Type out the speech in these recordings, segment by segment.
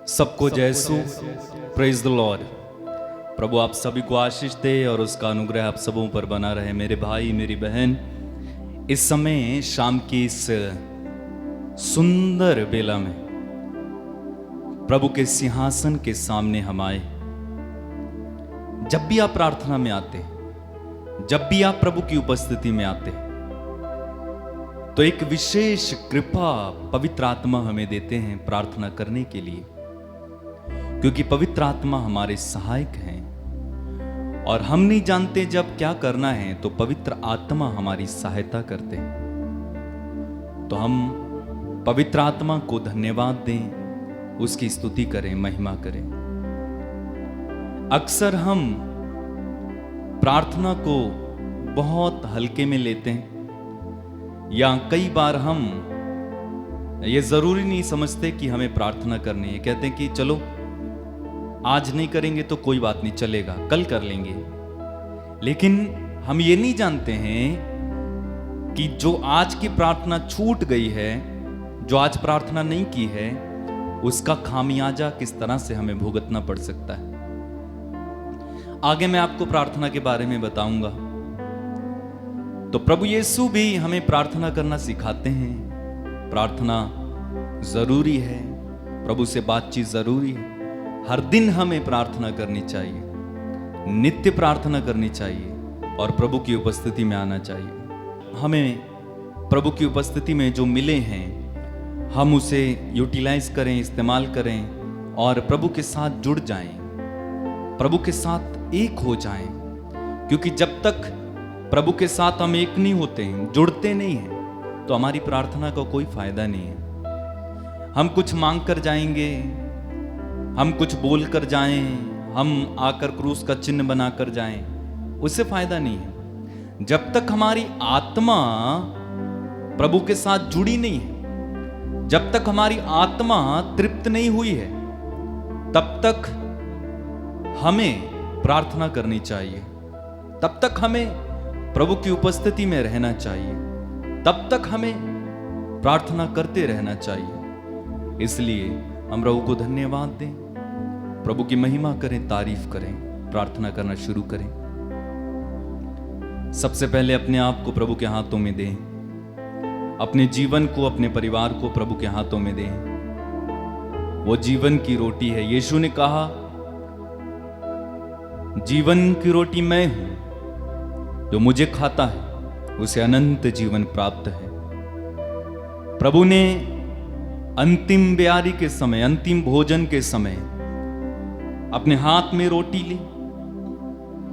सबको जयसु, praise the Lord. प्रभु आप सभी को आशीष दे और उसका अनुग्रह आप सबों पर बना रहे। मेरे भाई मेरी बहन, इस समय शाम की इस सुंदर बेला में प्रभु के सिंहासन के सामने हम आए। जब भी आप प्रार्थना में आते, जब भी आप प्रभु की उपस्थिति में आते, तो एक विशेष कृपा पवित्र आत्मा हमें देते हैं प्रार्थना करने के लिए, क्योंकि पवित्र आत्मा हमारे सहायक हैं और हम नहीं जानते जब क्या करना है, तो पवित्र आत्मा हमारी सहायता करते हैं। तो हम पवित्र आत्मा को धन्यवाद दें, उसकी स्तुति करें, महिमा करें। अक्सर हम प्रार्थना को बहुत हल्के में लेते हैं, या कई बार हम ये जरूरी नहीं समझते कि हमें प्रार्थना करनी है। कहते हैं कि चलो आज नहीं करेंगे तो कोई बात नहीं, चलेगा, कल कर लेंगे। लेकिन हम ये नहीं जानते हैं कि जो आज की प्रार्थना छूट गई है, जो आज प्रार्थना नहीं की है, उसका खामियाजा किस तरह से हमें भुगतना पड़ सकता है। आगे मैं आपको प्रार्थना के बारे में बताऊंगा। तो प्रभु यीशु भी हमें प्रार्थना करना सिखाते हैं। प्रार्थना जरूरी है, प्रभु से बातचीत जरूरी है। हर दिन हमें प्रार्थना करनी चाहिए, नित्य प्रार्थना करनी चाहिए और प्रभु की उपस्थिति में आना चाहिए। हमें प्रभु की उपस्थिति में जो मिले हैं, हम उसे यूटिलाइज करें, इस्तेमाल करें और प्रभु के साथ जुड़ जाएं, प्रभु के साथ एक हो जाएं। क्योंकि जब तक प्रभु के साथ हम एक नहीं होते हैं, जुड़ते नहीं हैं, तो हमारी प्रार्थना का कोई फायदा नहीं है। हम कुछ मांग कर जाएंगे, हम कुछ बोल कर जाएं, हम आकर क्रूस का चिन्ह बनाकर जाएं, उससे फायदा नहीं है। जब तक हमारी आत्मा प्रभु के साथ जुड़ी नहीं है, जब तक हमारी आत्मा तृप्त नहीं हुई है, तब तक हमें प्रार्थना करनी चाहिए, तब तक हमें प्रभु की उपस्थिति में रहना चाहिए, तब तक हमें प्रार्थना करते रहना चाहिए। इसलिए हम प्रभु को धन्यवाद दें, प्रभु की महिमा करें, तारीफ करें, प्रार्थना करना शुरू करें। सबसे पहले अपने आप को प्रभु के हाथों में दें, अपने जीवन को, अपने परिवार को प्रभु के हाथों में दें। वो जीवन की रोटी है। यीशु ने कहा, जीवन की रोटी मैं हूं, जो मुझे खाता है उसे अनंत जीवन प्राप्त है। प्रभु ने अंतिम ब्यारी के समय, अंतिम भोजन के समय अपने हाथ में रोटी ली,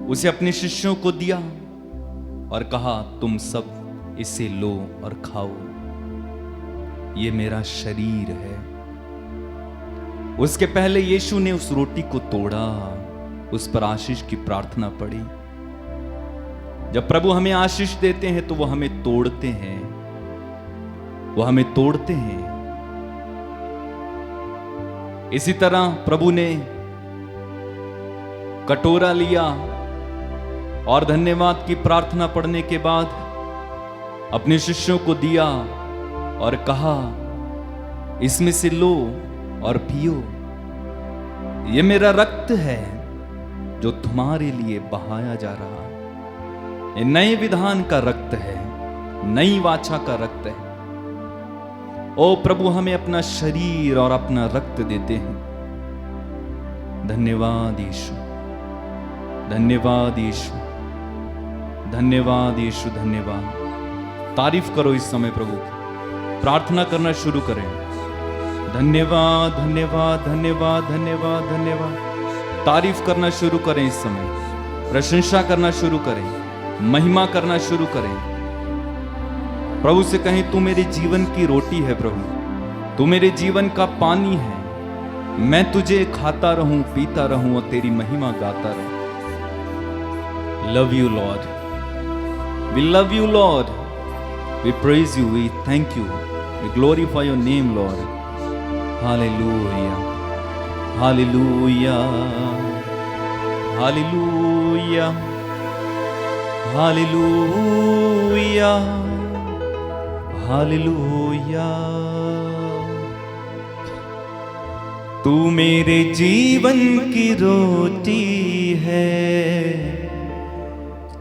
उसे अपने शिष्यों को दिया और कहा, तुम सब इसे लो और खाओ, ये मेरा शरीर है। उसके पहले यीशु ने उस रोटी को तोड़ा, उस पर आशीष की प्रार्थना पड़ी। जब प्रभु हमें आशीष देते हैं तो वो हमें तोड़ते हैं, वो हमें तोड़ते हैं। इसी तरह प्रभु ने कटोरा लिया और धन्यवाद की प्रार्थना पढ़ने के बाद अपने शिष्यों को दिया और कहा, इसमें से लो और पियो, ये मेरा रक्त है जो तुम्हारे लिए बहाया जा रहा है। ये नए विधान का रक्त है, नई वाचा का रक्त है। ओ प्रभु हमें अपना शरीर और अपना रक्त देते हैं। धन्यवाद यीशु, धन्यवाद यीशु, धन्यवाद यीशु, धन्यवाद। तारीफ करो इस समय प्रभु की, प्रार्थना करना शुरू करें। धन्यवाद धन्यवाद धन्यवाद धन्यवाद धन्यवाद। तारीफ करना शुरू करें इस समय, प्रशंसा करना शुरू करें, महिमा करना शुरू करें। प्रभु से कहें, तू मेरे जीवन की रोटी है प्रभु, तू मेरे जीवन का पानी है। मैं तुझे खाता रहूं, पीता रहूं और तेरी महिमा गाता रहूं। Love you lord, we love you lord, we praise you, we thank you, we glorify your name lord. Hallelujah, hallelujah, hallelujah, hallelujah, hallelujah. तू मेरे जीवन की रोटी है,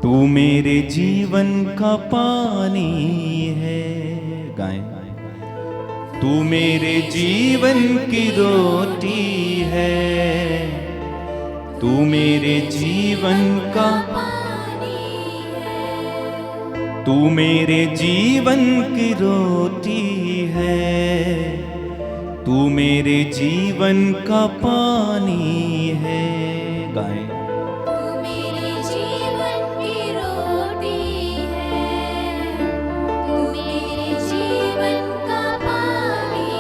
तू मेरे जीवन का पानी है। गाएं। तू मेरे जीवन की रोटी है, तू मेरे जीवन का पानी है। तू मेरे जीवन की रोटी है, तू मेरे जीवन का पानी है। गाएं। तू मेरे जीवन की रोटी है, तू मेरे जीवन का पानी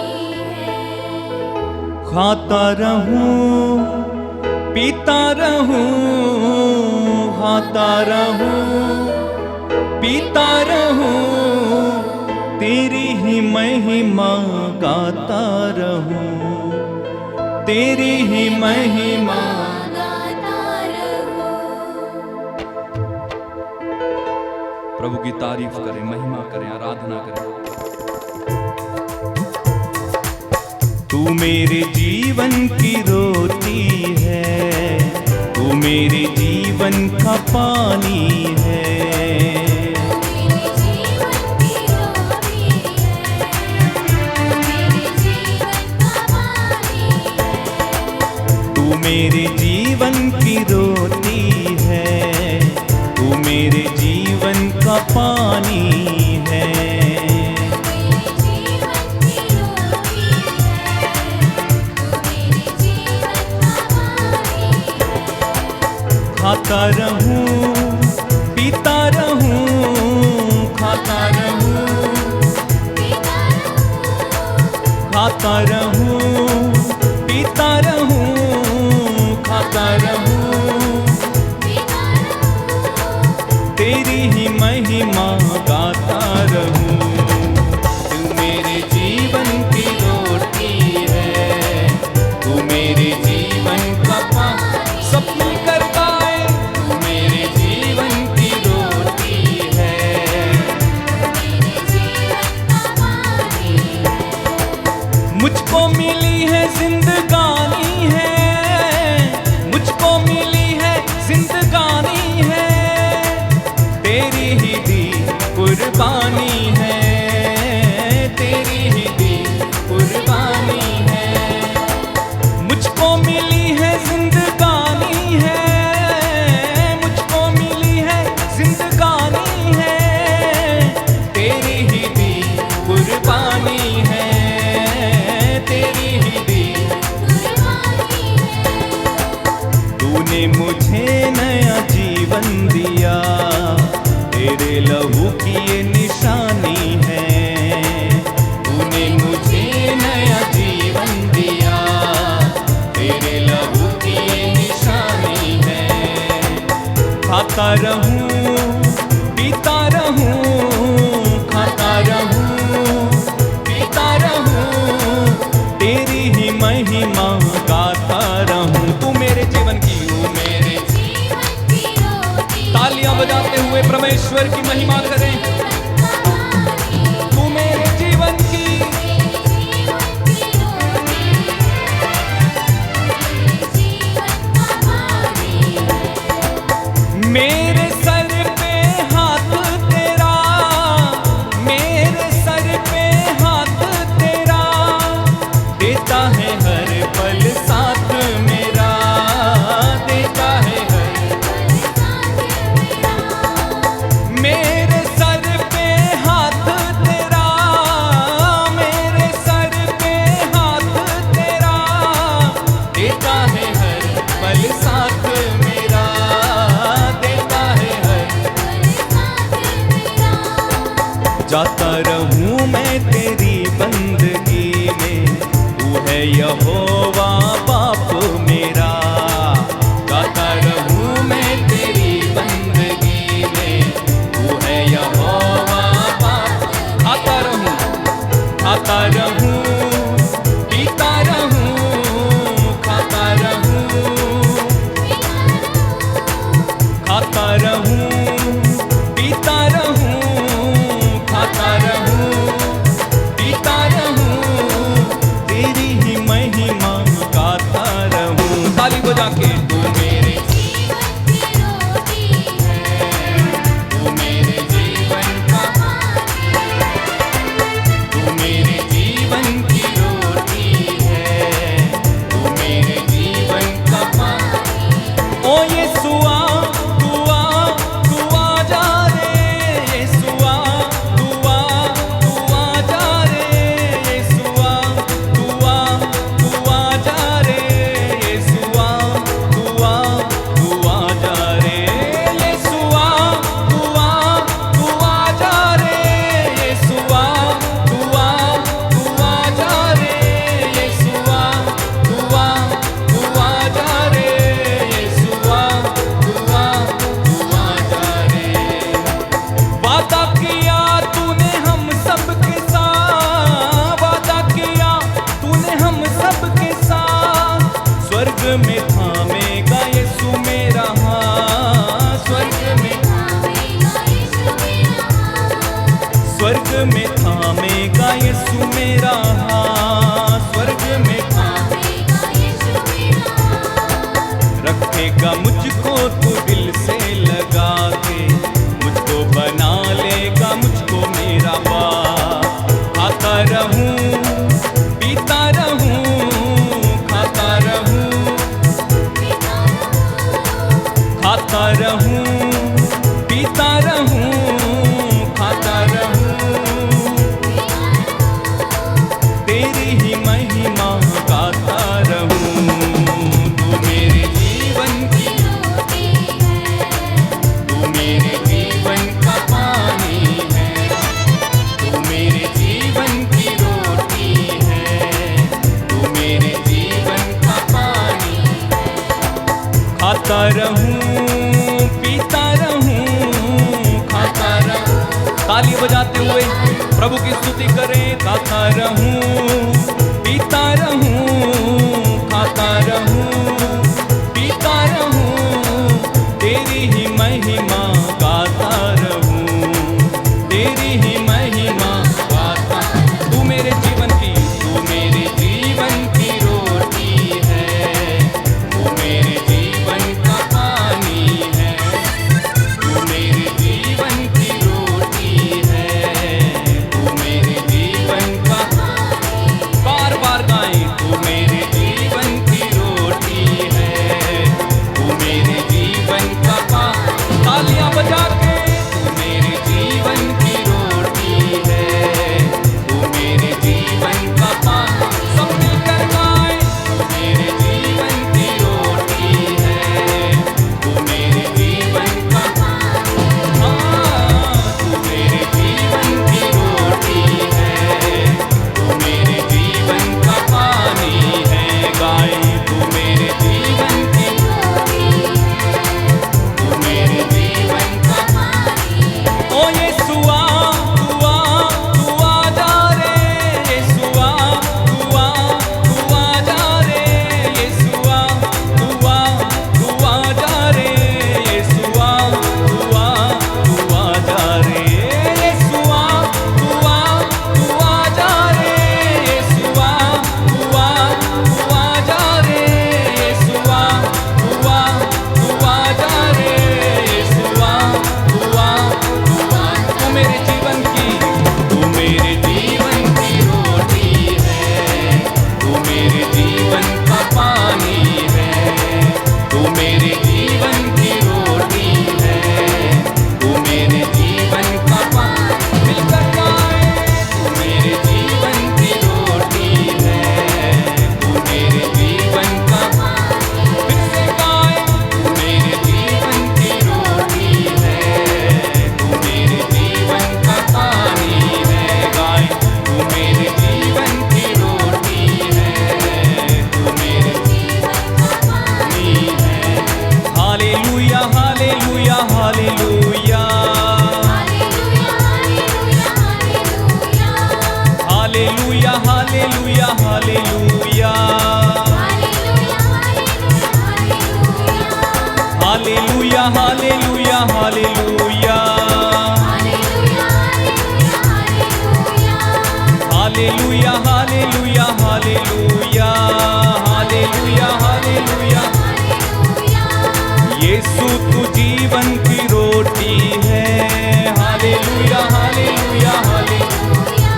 है। खाता रहूं पीता रहूं, खाता रहूं पीता रहूं, तेरी ही महिमा गाता रहूं, तेरी ही महिमा गाता रहूं। प्रभु की तारीफ करें, महिमा करें, आराधना करें। तू मेरे जीवन की रोटी है, तू मेरे जीवन का पानी है। तू मेरे जीवन की रोटी है, तू मेरे जीवन का पानी है। खाता रहूं पीता रहूं, खाता रहूं खाता रहूं पीता रहूं, खाता रहूं, तेरी ही महिमा गाता रहूं। तू मेरे जीवन की रोटी है, तू मेरे जीवन का पानी। सब मिलकर गाएं। तू मेरे जीवन की रोटी है, मुझको मिली है जिंदगानी है, मुझको मिली है जिंदगानी है, तेरी ही दी कुर्बानी है, तेरी ही दी कुर्बानी है। मुझको मिली है जिंदगानी है, मुझको मिली है जिंदगानी है, तेरी ही दी कुर्बानी है, तेरी ही दी। तूने मुझे नया जीवन दिया, तेरे लहू की ये निशानी है। तूने मुझे नया जीवन दिया, तेरे लहू की ये निशानी है। खाता रहूं पीता रहूं, खाता रहूं पीता रहूं, तेरी ही महिमा गाता रहूं। तू मेरे जीवन की, तू मेरे तालियां बजाते हुए परमेश्वर की महिमा करें। तू मेरे जीवन की, मेरे सर पे हाथ तेरा, मेरे सर पे हाथ तेरा, देता है हर पल साथ मेरा, देता है हर। मेरे सर प्रभु की स्तुति करें, गाता रहूं, पीता रहूं, खाता रहूं, पीता रहूं, तेरी ही महिमा गाता रहूं, तेरी ही महिमा गाता। तू मेरे जीवन की, तू मेरे जीवन की रोटी है, तू मेरे जीवन का पानी है, तू मेरे जीवन की रोटी है, तू मेरे जीवन का। बार बार गाएं, तू मेरे जीवन की रोटी है, तू मेरे जीवन का पानी। तालियां बजा के, तू मेरे जीवन की रोटी है, तू मेरे जीवन का पानी। सब मिलकर गाएं, तू मेरे जीवन की रोटी है, तू मेरे जीवन का पानी। हाँ, तू मेरे जीवन की रोटी है, तू मेरे जीवन का पानी है। गाएं, तू मेरे जीवन की रोटी है, तू मेरे जीवन का पानी है। ओ यीशुआ, तू आ जा रे, यीशुआ, तू आ जा रे, यीशुआ, तू आ जा रे, यीशुआ, तू आ जा रे, यीशुआ, तू आ जा रे, यीशुआ, तू आ जा रे, यीशुआ, तू आ जा रे, यीशुआ, तू मेरे जीवन की, तू मेरे जीवन की रोटी है, तू मेरे जीवन का पानी है, तू मेरे जीवन की रोटी है, तू मेरे जीवन का पानी। मिलकर गाएं, तू मेरे जीवन की रोटी है, तू मेरे जीवन का पानी। फिर से गाएं, तू मेरे जीवन की रोटी है, तू मेरे जीवन का पानी है। गाएं, तू मेरे जीवन की रोटी है, तू मेरे जीवन का पानी है। Hallelujah, hallelujah, hallelujah, hallelujah, hallelujah, hallelujah, hallelujah, hallelujah, hallelujah, hallelujah, hallelujah, hallelujah, hallelujah, hallelujah. Yeshu तू जीवन की रोटी है, हालेलुया, हालेलुया, हालेलुया।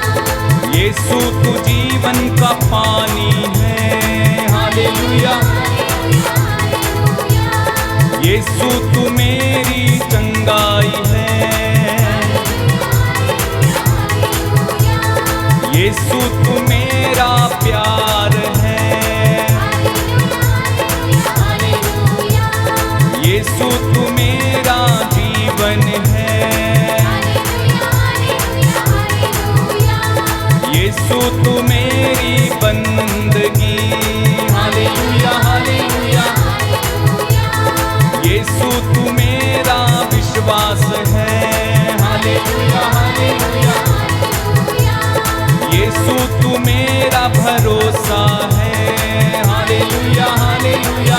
यीशु तू जीवन का पानी है, हालेलुया। यीशु तू मेरी चंगाई है, यीशु तू मेरा प्यार है, यीशु तू मेरा जीवन है, यीशु तू मेरी बंदगी, हालेलुया, हालेलुया। यीशु तू मेरा विश्वास है, हालेलुया, हालेलुया। यीशु तू मेरा भरोसा है, हालेलुया, हालेलुया।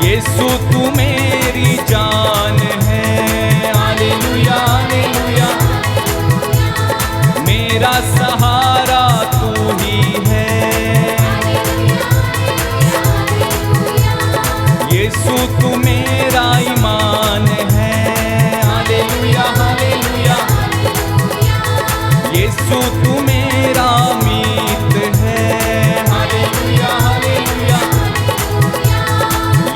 यीशु तू मेरी जान है, हालेलुया, हालेलुया। मेरा सहारा तू ही है, यीशु तू मेरा ईमान है, हालेलुया, हालेलुया। यीशु तू मेरा मीत है, हालेलुया, हालेलुया।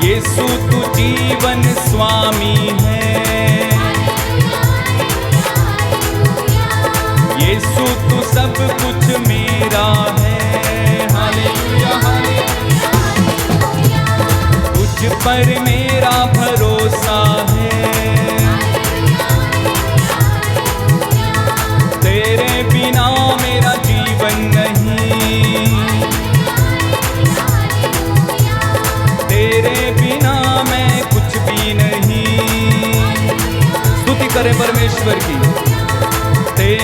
यीशु तू जीवन स्वामी है, यीशु तू सब कुछ मेरा है, हालेलुया, हालेलुया। तुझ पर मेरा भरोसा है, तेरे बिना मेरा जीवन नहीं, तेरे बिना मैं कुछ भी नहीं। स्तुति करें परमेश्वर की।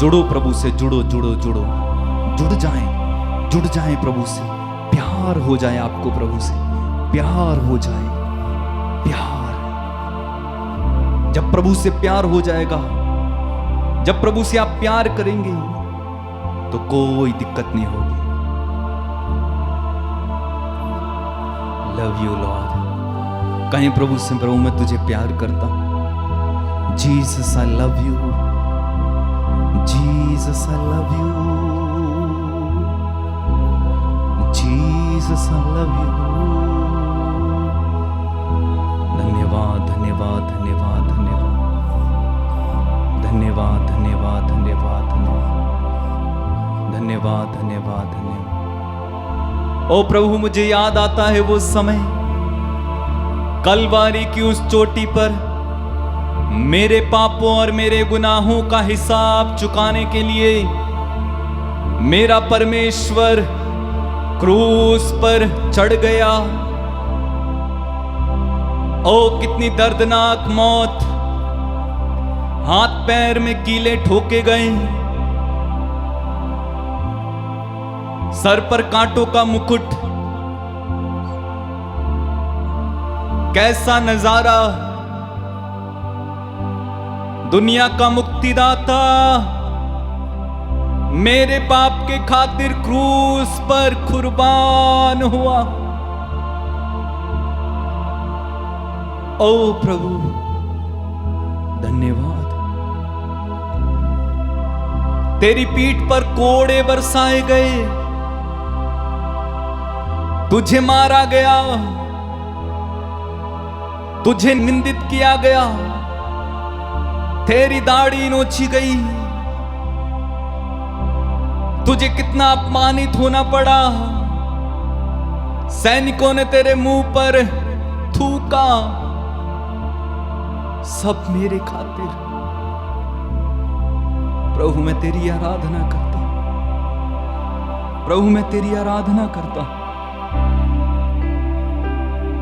जुड़ो प्रभु से, जुड़ो जुड़ो जुड़ो, जुड़ जाएं प्रभु से, प्यार हो जाए आपको प्रभु से, प्यार हो जाए, प्यार। जब प्रभु से प्यार हो जाएगा, जब प्रभु से आप प्यार करेंगे तो कोई दिक्कत नहीं होगी। Love you Lord. कहें प्रभु से, प्रभु मैं तुझे प्यार करता हूं। Jesus I love you, Jesus I love you, Jesus I love you. धन्यवाद धन्यवाद धन्यवाद धन्यवाद धन्यवाद धन्यवाद धन्यवाद धन्यवाद धन्यवाद धन्यवाद। ओ प्रभु, मुझे याद आता है वो समय कलवारी की उस चोटी पर मेरे पापों और मेरे गुनाहों का हिसाब चुकाने के लिए मेरा परमेश्वर क्रूस पर चढ़ गया। ओ कितनी दर्दनाक मौत, हाथ पैर में कीले ठोके गए, सर पर कांटों का मुकुट। कैसा नजारा, दुनिया का मुक्तिदाता मेरे पाप के खातिर क्रूस पर कुर्बान हुआ। ओ प्रभु धन्यवाद। तेरी पीठ पर कोड़े बरसाए गए, तुझे मारा गया, तुझे निंदित किया गया, तेरी दाढ़ी नोची गई, तुझे कितना अपमानित होना पड़ा। सैनिकों ने तेरे मुंह पर थूका, सब मेरे खातिर। प्रभु मैं तेरी आराधना करता हूं, प्रभु मैं तेरी आराधना करता हूं,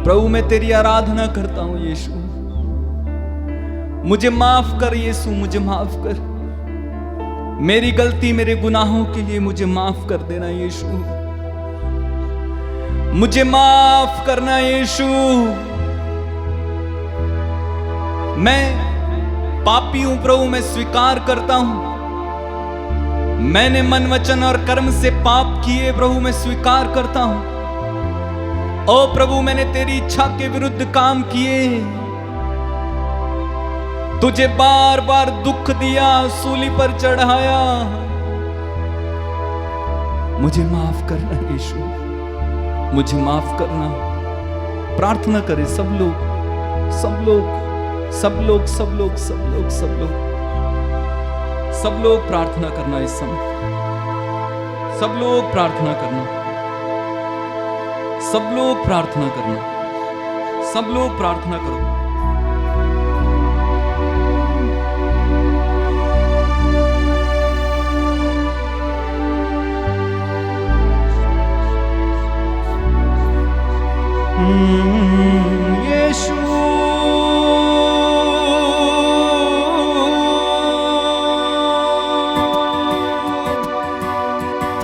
प्रभु मैं तेरी आराधना करता हूं। यीशु मुझे माफ कर, यीशु मुझे माफ कर, मेरी गलती मेरे गुनाहों के लिए मुझे माफ कर देना यीशु, मुझे माफ करना यीशु। मैं पापी हूं प्रभु, मैं स्वीकार करता हूं, मैंने मन वचन और कर्म से पाप किए प्रभु, मैं स्वीकार करता हूं। ओ प्रभु मैंने तेरी इच्छा के विरुद्ध काम किए, तुझे बार बार दुख दिया, सूली पर चढ़ाया, मुझे माफ करना यीशु, मुझे माफ करना। प्रार्थना करें सब लोग, सब लोग, सब लोग, सब लोग, सब लोग, सब लोग, सब लोग प्रार्थना करना इस समय, सब लोग प्रार्थना करना, सब लोग प्रार्थना करना, सब लोग प्रार्थना करो। यीशु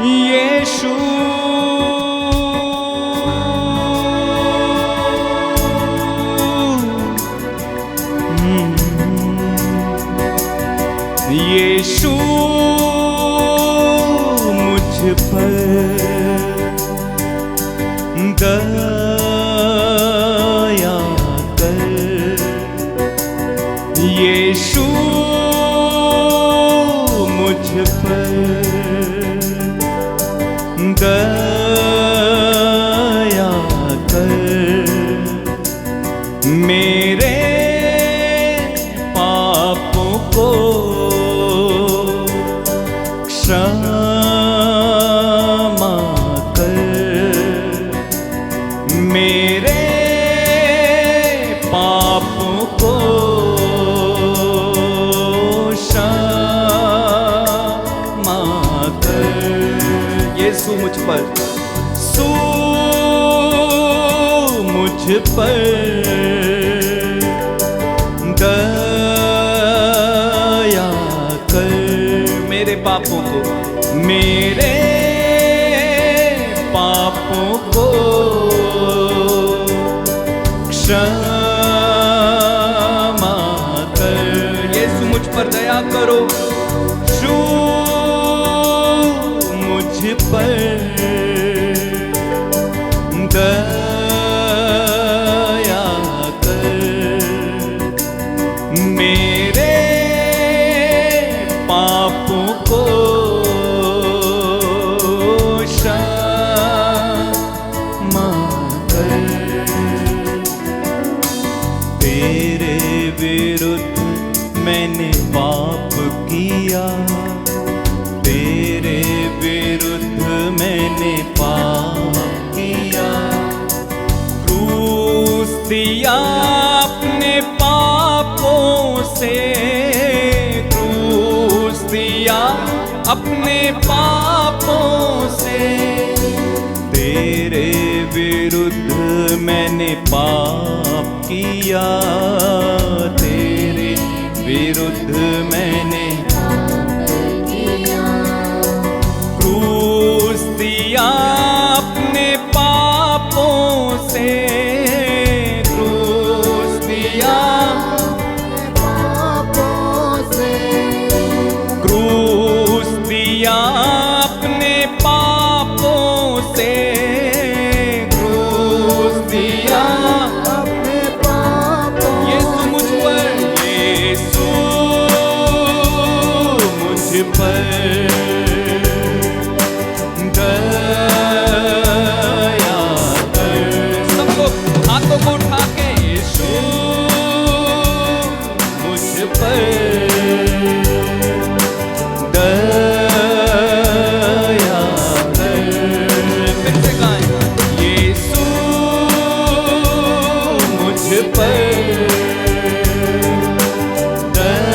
यीशु यीशु मुझ पर दया कर, यीशु मुझ पर दया कर, मेरे पापों को क्षमा कर, मेरे पापों को क्षमा कर। यीशु मुझ पर, सू मुझ पर दया कर, मेरे पापों को, मेरे पापों को क्षमा कर। यीशु मुझ पर दया करो, शू मुझ पर दया कर, मेरे पापों को क्षमा कर। तेरे विरुद्ध मैंने पाप किया, तेरे विरुद्ध मैंने पाप किया। क्रूस दिया अपने पापों से, क्रूस दिया अपने पापों से। तेरे विरुद्ध मैंने पाप किया, तेरे विरुद्ध मैंने क्रूस दिया अपने पापों से, क्रूस दिया क्रूस दिया अपने पापों से, क्रूस दिया यीशु मुझ पर, यीशु मुझ पर दया कर। सब लोग हाथों को उठा के, यीशु मुझ पर दया कर। फिर से गाएं, यीशु मुझ पर दया कर।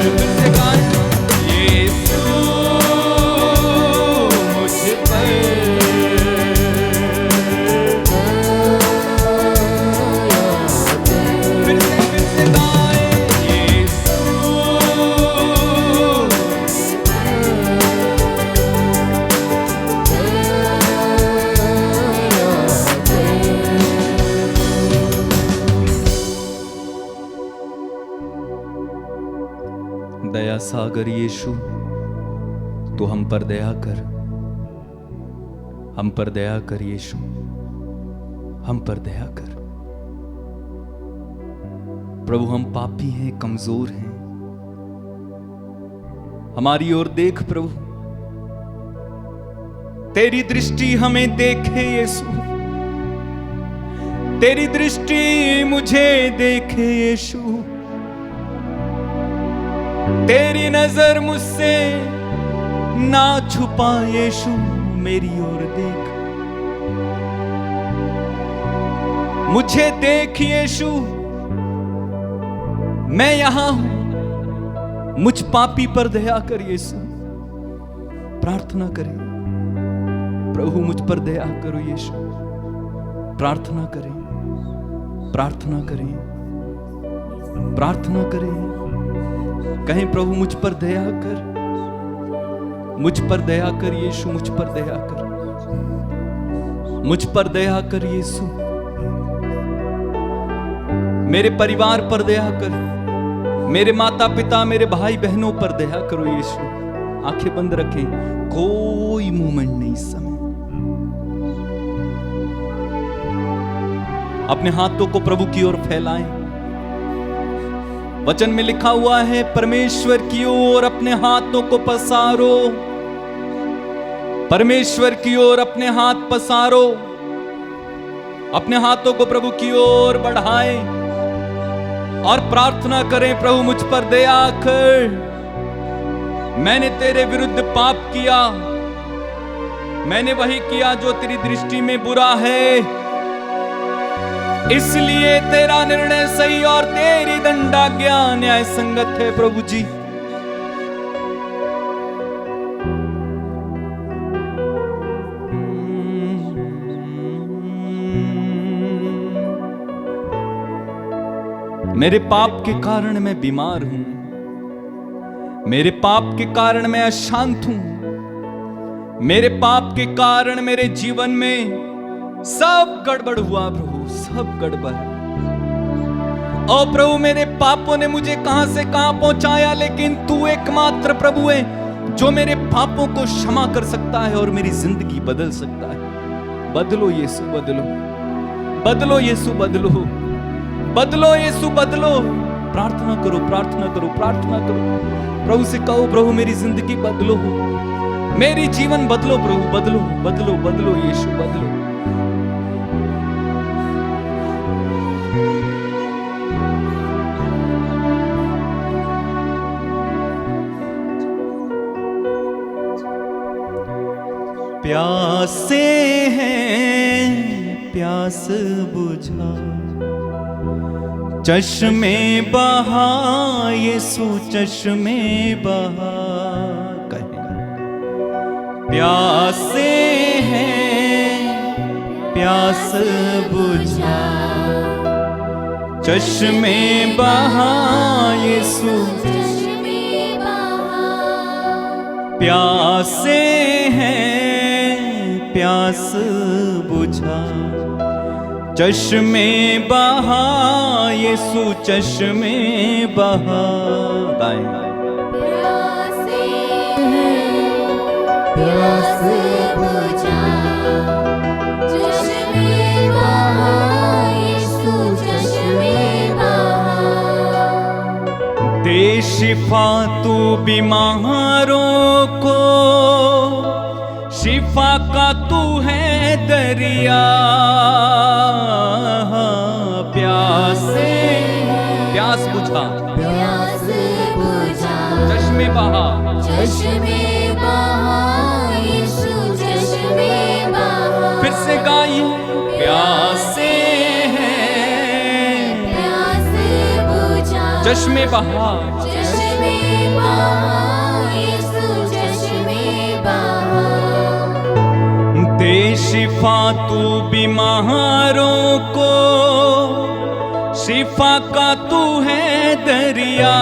फिर से गाएं, यीशु मुझ पर फिर से गाएं, यीशु दया सागर यीशु, तू हम पर दया कर, हम पर दया कर यीशु, हम पर दया कर। प्रभु हम पापी हैं, कमजोर हैं, हमारी ओर देख प्रभु, तेरी दृष्टि हमें देखे यीशु, तेरी दृष्टि मुझे देखे यीशु, तेरी नजर मुझसे ना छुपा यीशु, मेरी ओर देख, मुझे देख यीशु, मैं यहां हूं, मुझ पापी पर दया कर यीशु। प्रार्थना करें प्रभु, मुझ पर दया करो यीशु। प्रार्थना करें, प्रार्थना करें, प्रार्थना करें, कहें प्रभु मुझ पर दया कर, मुझ पर दया कर यीशु, मुझ पर दया कर, मुझ पर दया कर यीशु, मेरे परिवार पर दया कर, मेरे माता पिता, मेरे भाई बहनों पर दया करो यीशु। आंखें बंद रखें, कोई मूवमेंट नहीं इस समय। अपने हाथों को प्रभु की ओर फैलाएं। वचन में लिखा हुआ है, परमेश्वर की ओर अपने हाथों को पसारो, परमेश्वर की ओर अपने हाथ पसारो, अपने हाथों को प्रभु की ओर बढ़ाएं और प्रार्थना करें, प्रभु मुझ पर दया कर, मैंने तेरे विरुद्ध पाप किया, मैंने वही किया जो तेरी दृष्टि में बुरा है, इसलिए तेरा निर्णय सही और तेरी दंडाज्ञा न्याय संगत है प्रभु जी। मेरे पाप के कारण मैं बीमार हूं, मेरे पाप के कारण मैं अशांत हूं, मेरे पाप के कारण मेरे जीवन में सब गड़बड़ हुआ प्रभु, सब गड़बड़। ओ प्रभु, मेरे पापों ने मुझे कहां से कहां पहुंचाया, लेकिन तू एकमात्र प्रभु है जो मेरे पापों को क्षमा कर सकता है और मेरी जिंदगी बदल सकता है। बदलो यीशु, बदलो, बदलो यीशु, बदलो, बदलो यीशु, बदलो। प्रार्थना करो, प्रार्थना करो, प्रार्थना करो। प्रभु से कहो, प्रभु मेरी जिंदगी बदलो, मेरी जीवन बदलो प्रभु, बदलो, बदलो, बदलो यीशु, बदलो। प्यासे हैं प्यास बुझा, चश्मे बहा यीशु, चश्मे बहा। प्यासे हैं प्यास बुझा, चश्मे बहा यीशु, प्यासे हैं प्यास बुझा, चश्मे बहा यीशु, चश्मे बहा। गाएं। प्यास बुझा, चश्मे बहा यीशु, चश्मे बहा। दे शिफा तू बीमारों को, शिफा का तू है दरिया। प्यासे प्यास बुझा, प्यास बुझा, चश्मे बहा, चश्मे बहा यीशु, चश्मे बहा। फिर से गाइए। प्यासे हैं प्यास बुझा, चश्मे बहा, चश्मे बहा यीशु, चश्मे बहा। दे शिफा तू बीमारों को, शिफा का तू है दरिया।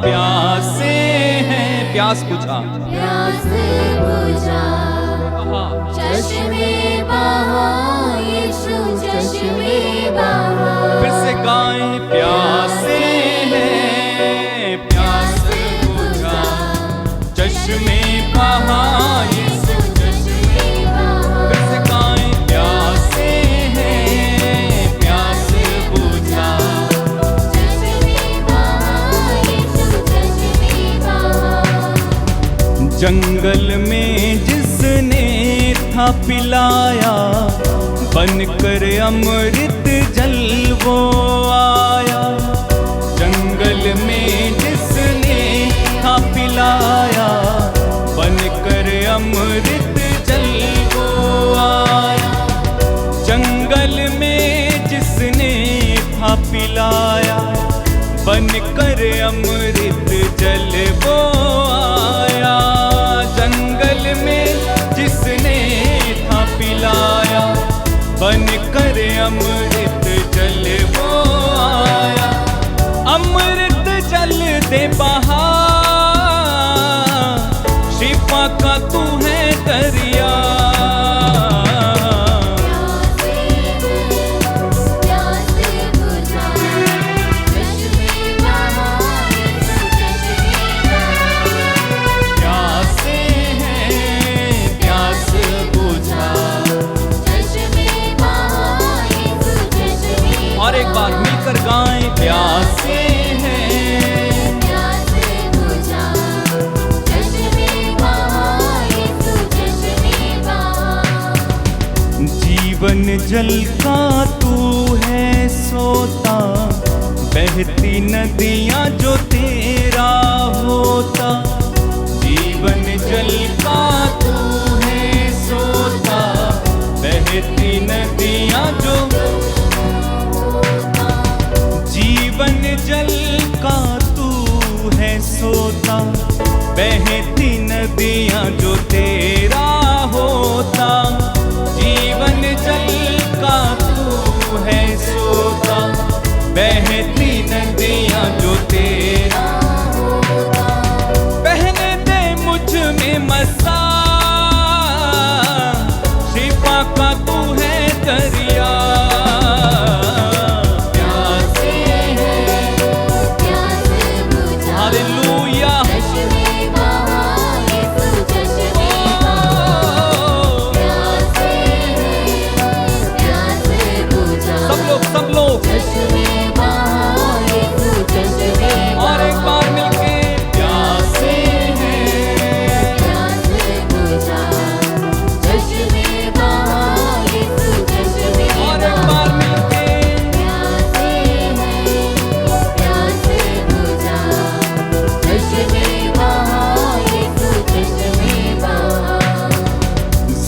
प्यासे हैं प्यास बुझा, प्यास बुझा, चश्मे बहा यीशु, चश्मे बहा। फिर से गाएं। प्यासे हैं प्यास बुझा, चश्मे बहा यीशु, चश्मे बहा। फिर से गाएं। प्यासे हैं प्यास बुझा, चश्मे बहा यीशु, चश्मे बहा। जंगल में जिसने था पिलाया, बनकर अमृत जल वो आया। जंगल में जिसने था पिलाया, बनकर अमृत जल वो आया। जंगल में जिसने था पिलाया, बनकर अमृत जल वो आया। जंगल में जिसने था पिलाया, बनकर अमृत जल वो आया। अमृत जल दे बहा, शिफा का तू है दरिया। प्यास बुझा, चश्मे बहा यीशु, चश्मे बहा। प्यासे हैं प्यास बुझा, चश्मे बहा यीशु, चश्मे बहा। और एक बार मिलकर गाएं। प्यासे हैं प्यास बुझा, चश्मे बहा यीशु, चश्मे बहा। जीवन जल का तू है सोता, बहती नदियां जो तेरा होता। जीवन जल का तू है सोता, बहती नदियां जो, जीवन जल का तू है सोता, बहती नदियां जो तेरा होता। जीवन जल का तू है सोता, बहती नदियां जो तेरा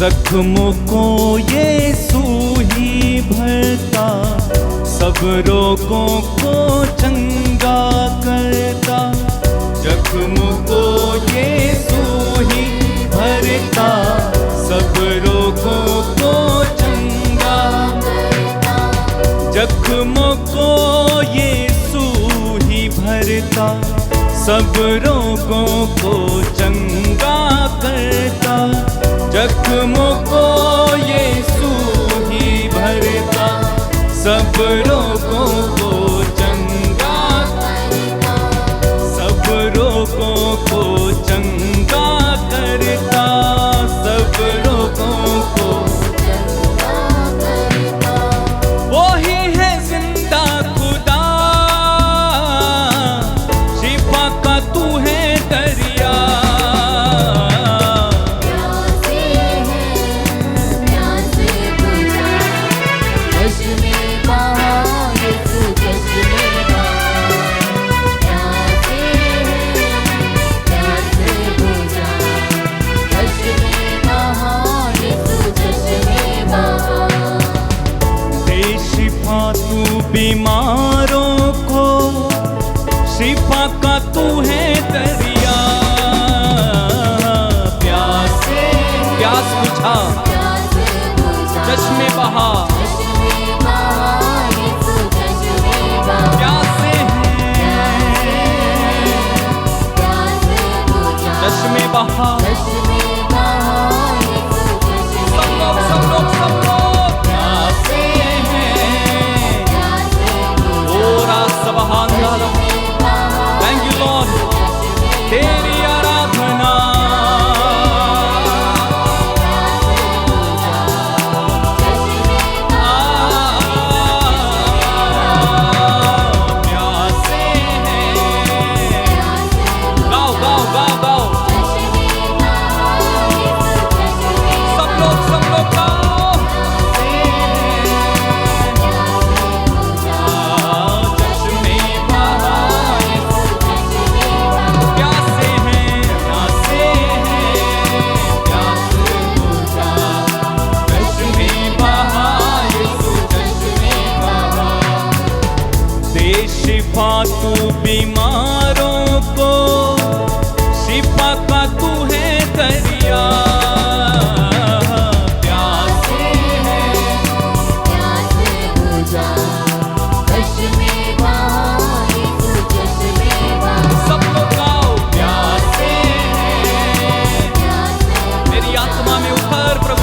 जख्मों को यीशु ही भरता, सब रोगों को चंगा करता। जख्मों को यीशु ही भरता, सब रोगों को चंगा। जख्मों को यीशु ही भरता, सब रोगों को चंगा करता। जख्मों को यीशु ही भरता, सब रोगों को चंगा करता। सब रोगों को चंगा करता, सब रोगों को चंगा करता। वो ही है जिंदा खुदा, शिफा का तू है दरिया। बीमारों को शिफा का तू है दरिया। प्यास बुझा, चश्मे बहा, प्यासे हैं, चश्मे बहा। सब लोग प्यासे हैं। थैंक यू लॉर्ड, तेरी आराधना। प्यासे हैं, गाओ गाओ गाओ गाओ, सब लोग गाओ। शिफा तू बीमारों को, शिफा का तू है दरिया। प्यासे हैं, सब लोग गाओ। प्यासे हैं, मेरी आत्मा में उतर प्रभु।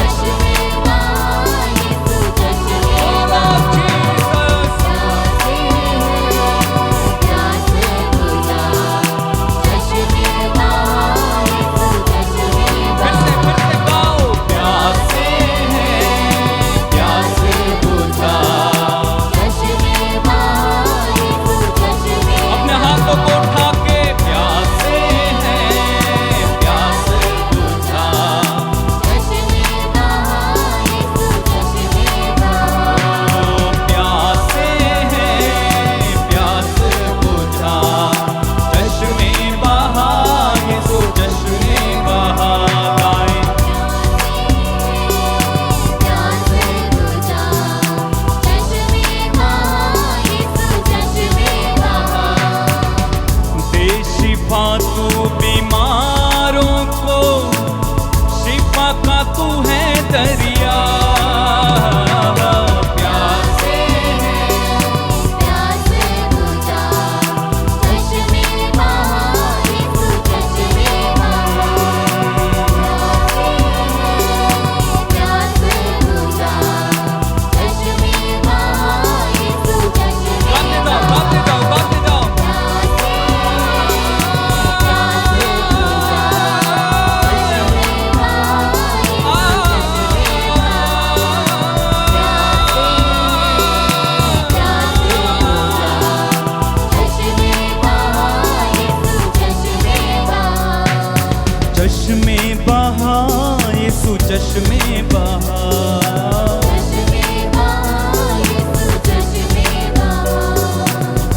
चश्मे बहा,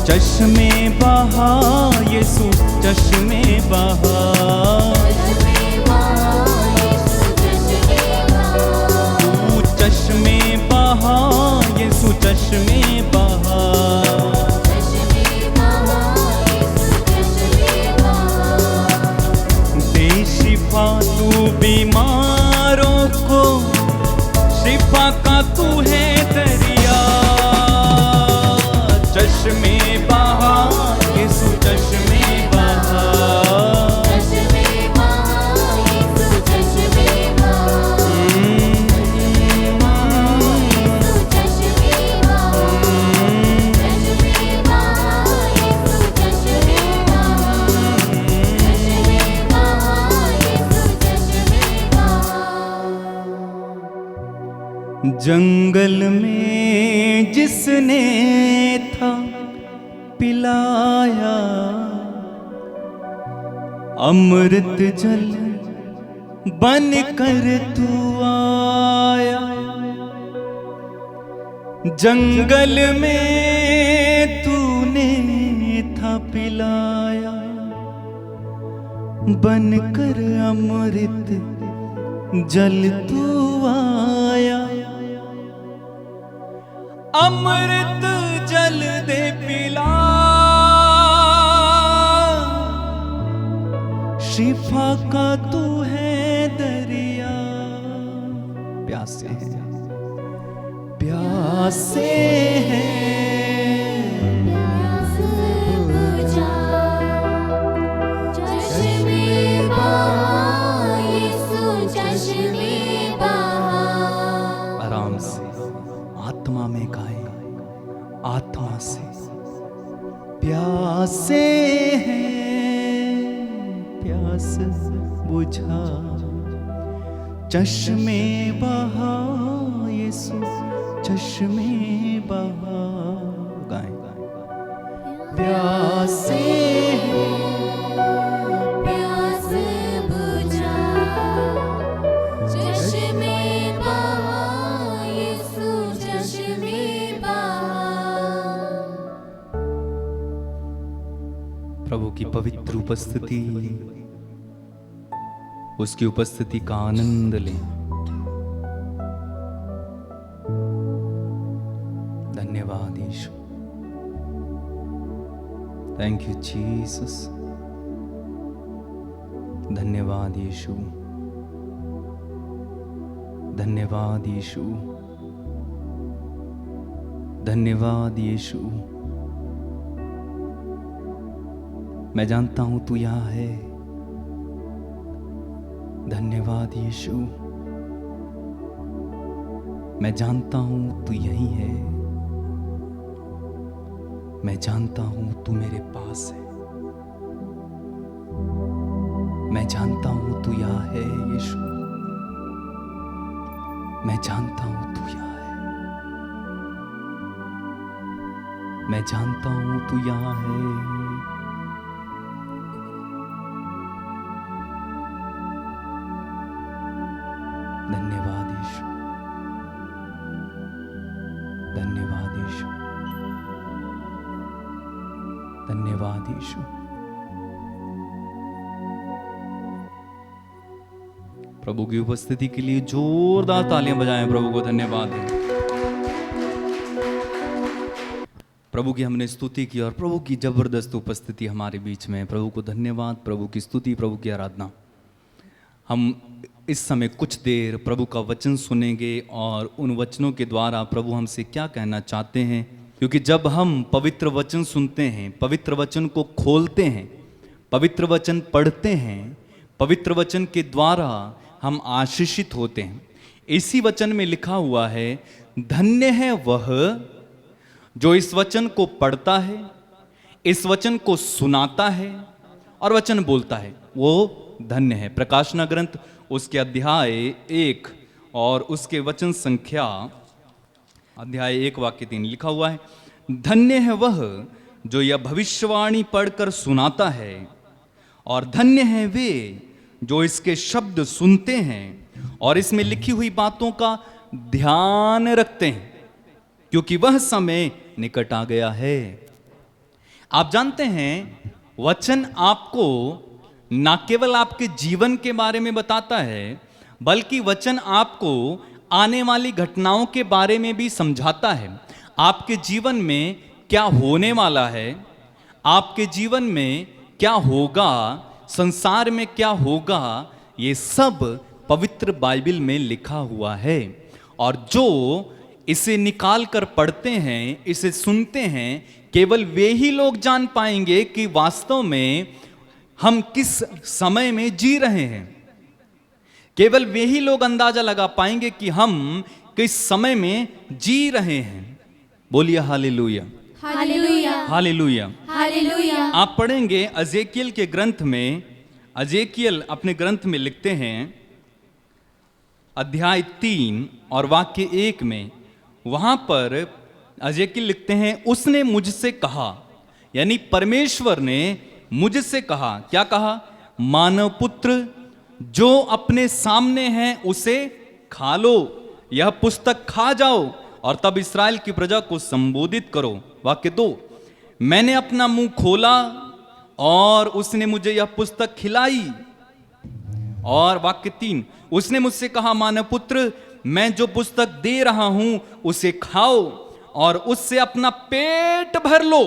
चश्मे बहा यीशु, चश्मे बहा। चश्मे बहा। चश्मे बहा यीशु चश्मे बहा। दे शिफा तू बीमारों को, शिफा का तू है दरिया। चश्मे बहा यीशु चश्मे बहा। चश्मे बहा यीशु चश्मे बहा। चश्मे बहा यीशु चश्मे बहा। चश्मे बहा यीशु चश्मे बहा। चश्मे बहा यीशु चश्मे बहा। जंगल में जिसने था पिलाया, अमृत जल बन कर तू आया। जंगल में तूने था पिलाया, बन कर अमृत जल तू आया। अमृत जल दे पिला, शिफा का तू है दरिया। प्यासे हैं, प्यासे हैं, प्यास बुझा। चश्मे बहा यीशु चश्मे बहा। आराम से आत्मा में गाए, आत्मा से। प्यासे हैं, प्यास बुझा। चश्मे बहा यीशु चश्मे बहा। गाएं, प्यासे हैं, प्यास बुझा। चश्मे बहा यीशु चश्मे बहा। प्रभु की पवित्र उपस्थिति, उसकी उपस्थिति का आनंद लें। धन्यवाद यीशु। Thank you Jesus. धन्यवाद यीशु। धन्यवाद यीशु। धन्यवाद यीशु। मैं जानता हूं तू यहां है। धन्यवाद यीशु। मैं जानता हूं तू यहीं है। मैं जानता हूं तू मेरे पास है। मैं जानता हूं तू यहां है यीशु। मैं जानता हूं तू यहां है। मैं जानता हूं तू यहां है। धन्यवाद यीशु। धन्यवाद यीशु। धन्यवाद यीशु। प्रभु की उपस्थिति के लिए जोरदार तालियां बजाएं। प्रभु को धन्यवाद दें। प्रभु की हमने स्तुति की और प्रभु की जबरदस्त उपस्थिति हमारे बीच में है। प्रभु को धन्यवाद, प्रभु की स्तुति, प्रभु की आराधना। हम इस समय कुछ देर प्रभु का वचन सुनेंगे और उन वचनों के द्वारा प्रभु हमसे क्या कहना चाहते हैं, क्योंकि जब हम पवित्र वचन सुनते हैं, पवित्र वचन को खोलते हैं, पवित्र वचन पढ़ते हैं, पवित्र वचन के द्वारा हम आशीषित होते हैं। इसी वचन में लिखा हुआ है, धन्य है वह जो इस वचन को पढ़ता है, इस वचन को सुनाता है और वचन बोलता है, वो धन्य है। प्रकाशना ग्रंथ उसके अध्याय 1 और उसके वचन संख्या अध्याय 1 वाक्य 3 लिखा हुआ है, धन्य है वह जो यह भविष्यवाणी पढ़कर सुनाता है और धन्य है वे जो इसके शब्द सुनते हैं और इसमें लिखी हुई बातों का ध्यान रखते हैं, क्योंकि वह समय निकट आ गया है। आप जानते हैं, वचन आपको ना केवल आपके जीवन के बारे में बताता है, बल्कि वचन आपको आने वाली घटनाओं के बारे में भी समझाता है। आपके जीवन में क्या होने वाला है, आपके जीवन में क्या होगा, संसार में क्या होगा, ये सब पवित्र बाइबल में लिखा हुआ है। और जो इसे निकाल कर पढ़ते हैं, इसे सुनते हैं, केवल वे ही लोग जान पाएंगे कि वास्तव में हम किस समय में जी रहे हैं। केवल वे ही लोग अंदाजा लगा पाएंगे कि हम किस समय में जी रहे हैं। बोलिए हालेलुया, हालेलुया, हालेलुया। हालेलुया। आप पढ़ेंगे अजेकियल के ग्रंथ में, अजेकियल अपने ग्रंथ में लिखते हैं अध्याय 3 और वाक्य 1 में, वहां पर अजेकियल लिखते हैं, उसने मुझसे कहा, यानी परमेश्वर ने मुझसे कहा। क्या कहा? मानव पुत्र, जो अपने सामने है उसे खा लो, यह पुस्तक खा जाओ और तब इस्राएल की प्रजा को संबोधित करो। वाक्य 2, मैंने अपना मुंह खोला और उसने मुझे यह पुस्तक खिलाई। और वाक्य 3, उसने मुझसे कहा, मानव पुत्र, मैं जो पुस्तक दे रहा हूं उसे खाओ और उससे अपना पेट भर लो।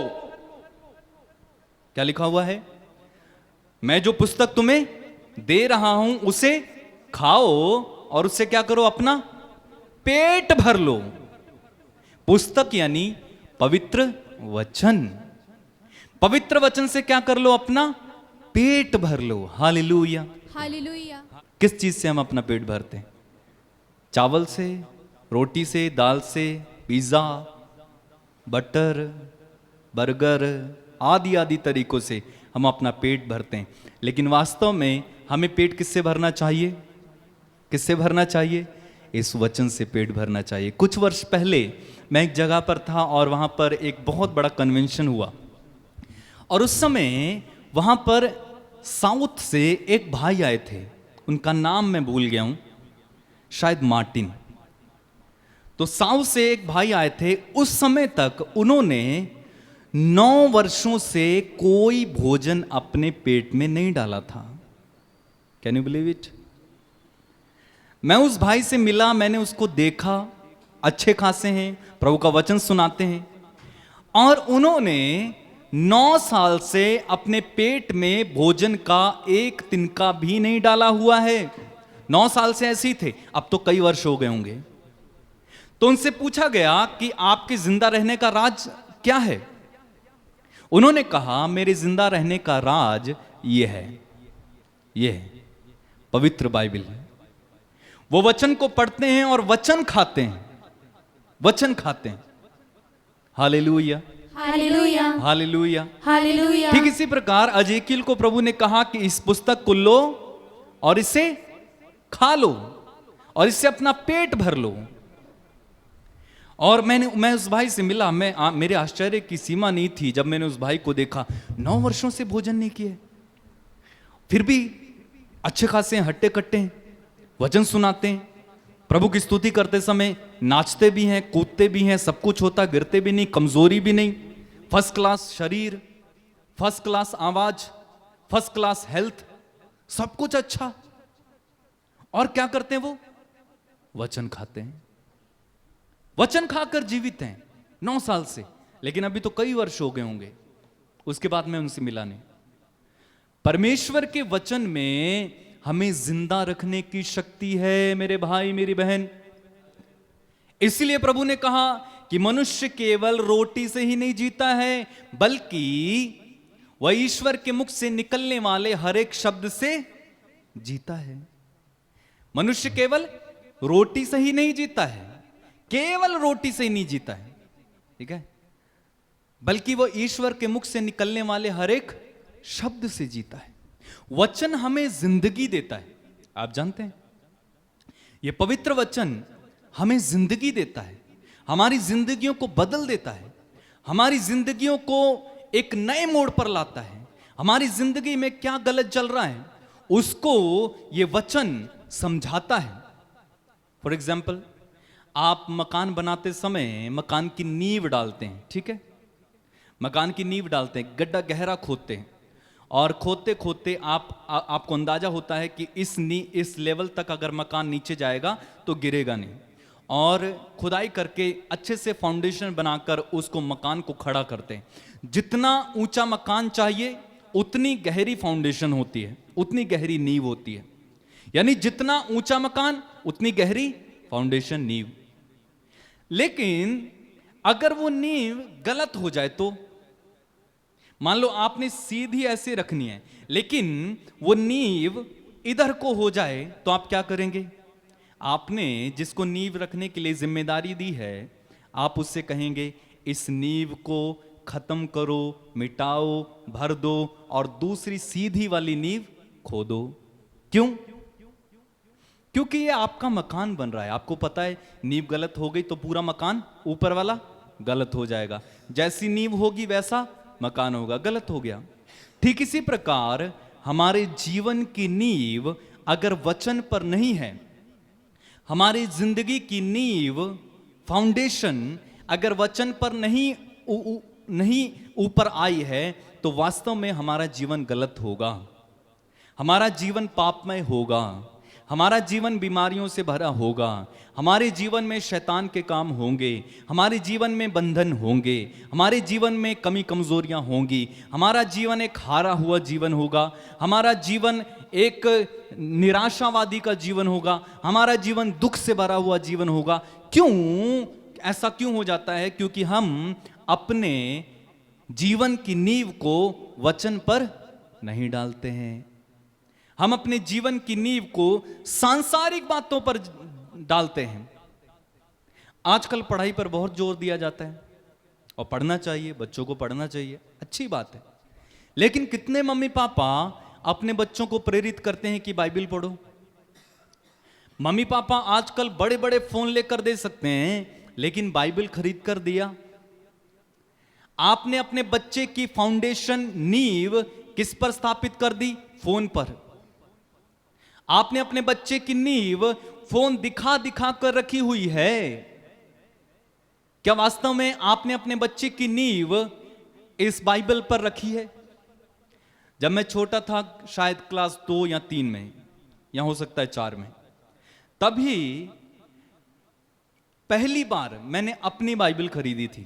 क्या लिखा हुआ है? मैं जो पुस्तक तुम्हें दे रहा हूं उसे खाओ और उससे क्या करो? अपना पेट भर लो। पुस्तक यानी पवित्र वचन। पवित्र वचन से क्या कर लो? अपना पेट भर लो। Hallelujah, hallelujah. किस चीज से हम अपना पेट भरते हैं? चावल से, रोटी से, दाल से, पिज्जा, बटर, बर्गर आदि आदि तरीकों से हम अपना पेट भरते हैं। लेकिन वास्तव में हमें पेट किससे भरना चाहिए? किससे भरना चाहिए? इस वचन से पेट भरना चाहिए। कुछ वर्ष पहले मैं एक जगह पर था और वहां पर एक बहुत बड़ा कन्वेंशन हुआ और उस समय वहां पर साउथ से एक भाई आए थे, उनका नाम मैं भूल गया हूं, शायद मार्टिन। तो साउथ से एक भाई आए थे। उस समय तक उन्होंने 9 वर्षों से कोई भोजन अपने पेट में नहीं डाला था। Can you believe it? मैं उस भाई से मिला, मैंने उसको देखा, अच्छे खासे हैं, प्रभु का वचन सुनाते हैं, और उन्होंने 9 साल से अपने पेट में भोजन का एक तिनका भी नहीं डाला हुआ है। 9 साल से ऐसे ही थे, अब तो कई वर्ष हो गए होंगे। तो उनसे पूछा गया कि आपके जिंदा रहने का राज क्या है? उन्होंने कहा, मेरे जिंदा रहने का राज ये है, ये है पवित्र बाइबल है। वो वचन को पढ़ते हैं और वचन खाते हैं, वचन खाते हैं। Hallelujah, hallelujah, hallelujah, hallelujah. ठीक इसी प्रकार अजेकियल को प्रभु ने कहा कि इस पुस्तक को लो और इसे खा लो और इससे अपना पेट भर लो। और मैं उस भाई से मिला, मेरे आश्चर्य की सीमा नहीं थी जब मैंने उस भाई को देखा। 9 वर्षों से भोजन नहीं किए, फिर भी अच्छे खासे हट्टे कट्टे हैं, वचन सुनाते हैं, प्रभु की स्तुति करते समय नाचते भी हैं, कूदते भी हैं, सब कुछ होता, गिरते भी नहीं, कमजोरी भी नहीं, फर्स्ट क्लास शरीर, फर्स्ट क्लास आवाज, फर्स्ट क्लास हेल्थ, सब कुछ अच्छा। और क्या करते हैं वो? वचन खाते हैं, वचन खाकर जीवित हैं 9 साल से। लेकिन अभी तो कई वर्ष हो गए होंगे, उसके बाद मैं उनसे मिला नहीं। परमेश्वर के वचन में हमें जिंदा रखने की शक्ति है मेरे भाई मेरी बहन। इसलिए प्रभु ने कहा कि मनुष्य केवल रोटी से ही नहीं जीता है, बल्कि वह ईश्वर के मुख से निकलने वाले हर एक शब्द से जीता है। मनुष्य केवल रोटी से ही नहीं जीता है, केवल रोटी से ही नहीं जीता है, ठीक है, बल्कि वह ईश्वर के मुख से निकलने वाले हर एक शब्द से जीता है। वचन हमें जिंदगी देता है। आप जानते हैं, यह पवित्र वचन हमें जिंदगी देता है, हमारी जिंदगियों को बदल देता है, हमारी जिंदगियों को एक नए मोड़ पर लाता है। हमारी जिंदगी में क्या गलत चल रहा है उसको यह वचन समझाता है। फॉर एग्जाम्पल, आप मकान बनाते समय मकान की नींव डालते हैं, ठीक है, मकान की नींव डालते हैं, गड्ढा गहरा खोदते हैं, और खोदते खोदते आपको अंदाजा होता है कि इस लेवल तक अगर मकान नीचे जाएगा तो गिरेगा नहीं। और खुदाई करके अच्छे से फाउंडेशन बनाकर उसको मकान को खड़ा करते हैं। जितना ऊंचा मकान चाहिए उतनी गहरी फाउंडेशन होती है, उतनी गहरी नींव होती है। यानी जितना ऊंचा मकान उतनी गहरी फाउंडेशन, नींव। लेकिन अगर वो नींव गलत हो जाए तो, मान लो आपने सीधी ऐसे रखनी है लेकिन वो नींव इधर को हो जाए तो आप क्या करेंगे? आपने जिसको नींव रखने के लिए जिम्मेदारी दी है, आप उससे कहेंगे इस नींव को खत्म करो, मिटाओ, भर दो और दूसरी सीधी वाली नींव खोदो। क्यों? क्योंकि ये आपका मकान बन रहा है। आपको पता है नींव गलत हो गई तो पूरा मकान ऊपर वाला गलत हो जाएगा। जैसी नींव होगी वैसा मकान होगा। गलत हो गया। ठीक इसी प्रकार हमारे जीवन की नींव अगर वचन पर नहीं है, हमारी जिंदगी की नींव, फाउंडेशन अगर वचन पर नहीं ऊपर आई है तो वास्तव में हमारा जीवन गलत होगा, हमारा जीवन पापमय होगा, हमारा जीवन बीमारियों से भरा होगा, हमारे जीवन में शैतान के काम होंगे, हमारे जीवन में बंधन होंगे, हमारे जीवन में कमी कमजोरियां होंगी, हमारा जीवन एक हारा हुआ जीवन होगा, हमारा जीवन एक निराशावादी का जीवन होगा, हमारा जीवन दुख से भरा हुआ जीवन होगा। क्यों ऐसा क्यों हो जाता है? क्योंकि हम अपने जीवन की नींव को वचन पर नहीं डालते हैं। हम अपने जीवन की नींव को सांसारिक बातों पर डालते हैं। आजकल पढ़ाई पर बहुत जोर दिया जाता है और पढ़ना चाहिए, बच्चों को पढ़ना चाहिए, अच्छी बात है। लेकिन कितने मम्मी पापा अपने बच्चों को प्रेरित करते हैं कि बाइबल पढ़ो? मम्मी पापा आजकल बड़े बड़े फोन लेकर दे सकते हैं, लेकिन बाइबल खरीद कर दिया? आपने अपने बच्चे की फाउंडेशन, नींव किस पर स्थापित कर दी? फोन पर। आपने अपने बच्चे की नींव फोन दिखा दिखा कर रखी हुई है। क्या वास्तव में आपने अपने बच्चे की नींव इस बाइबल पर रखी है? जब मैं छोटा था, शायद क्लास 2 या 3 में, या हो सकता है 4 में, तभी पहली बार मैंने अपनी बाइबल खरीदी थी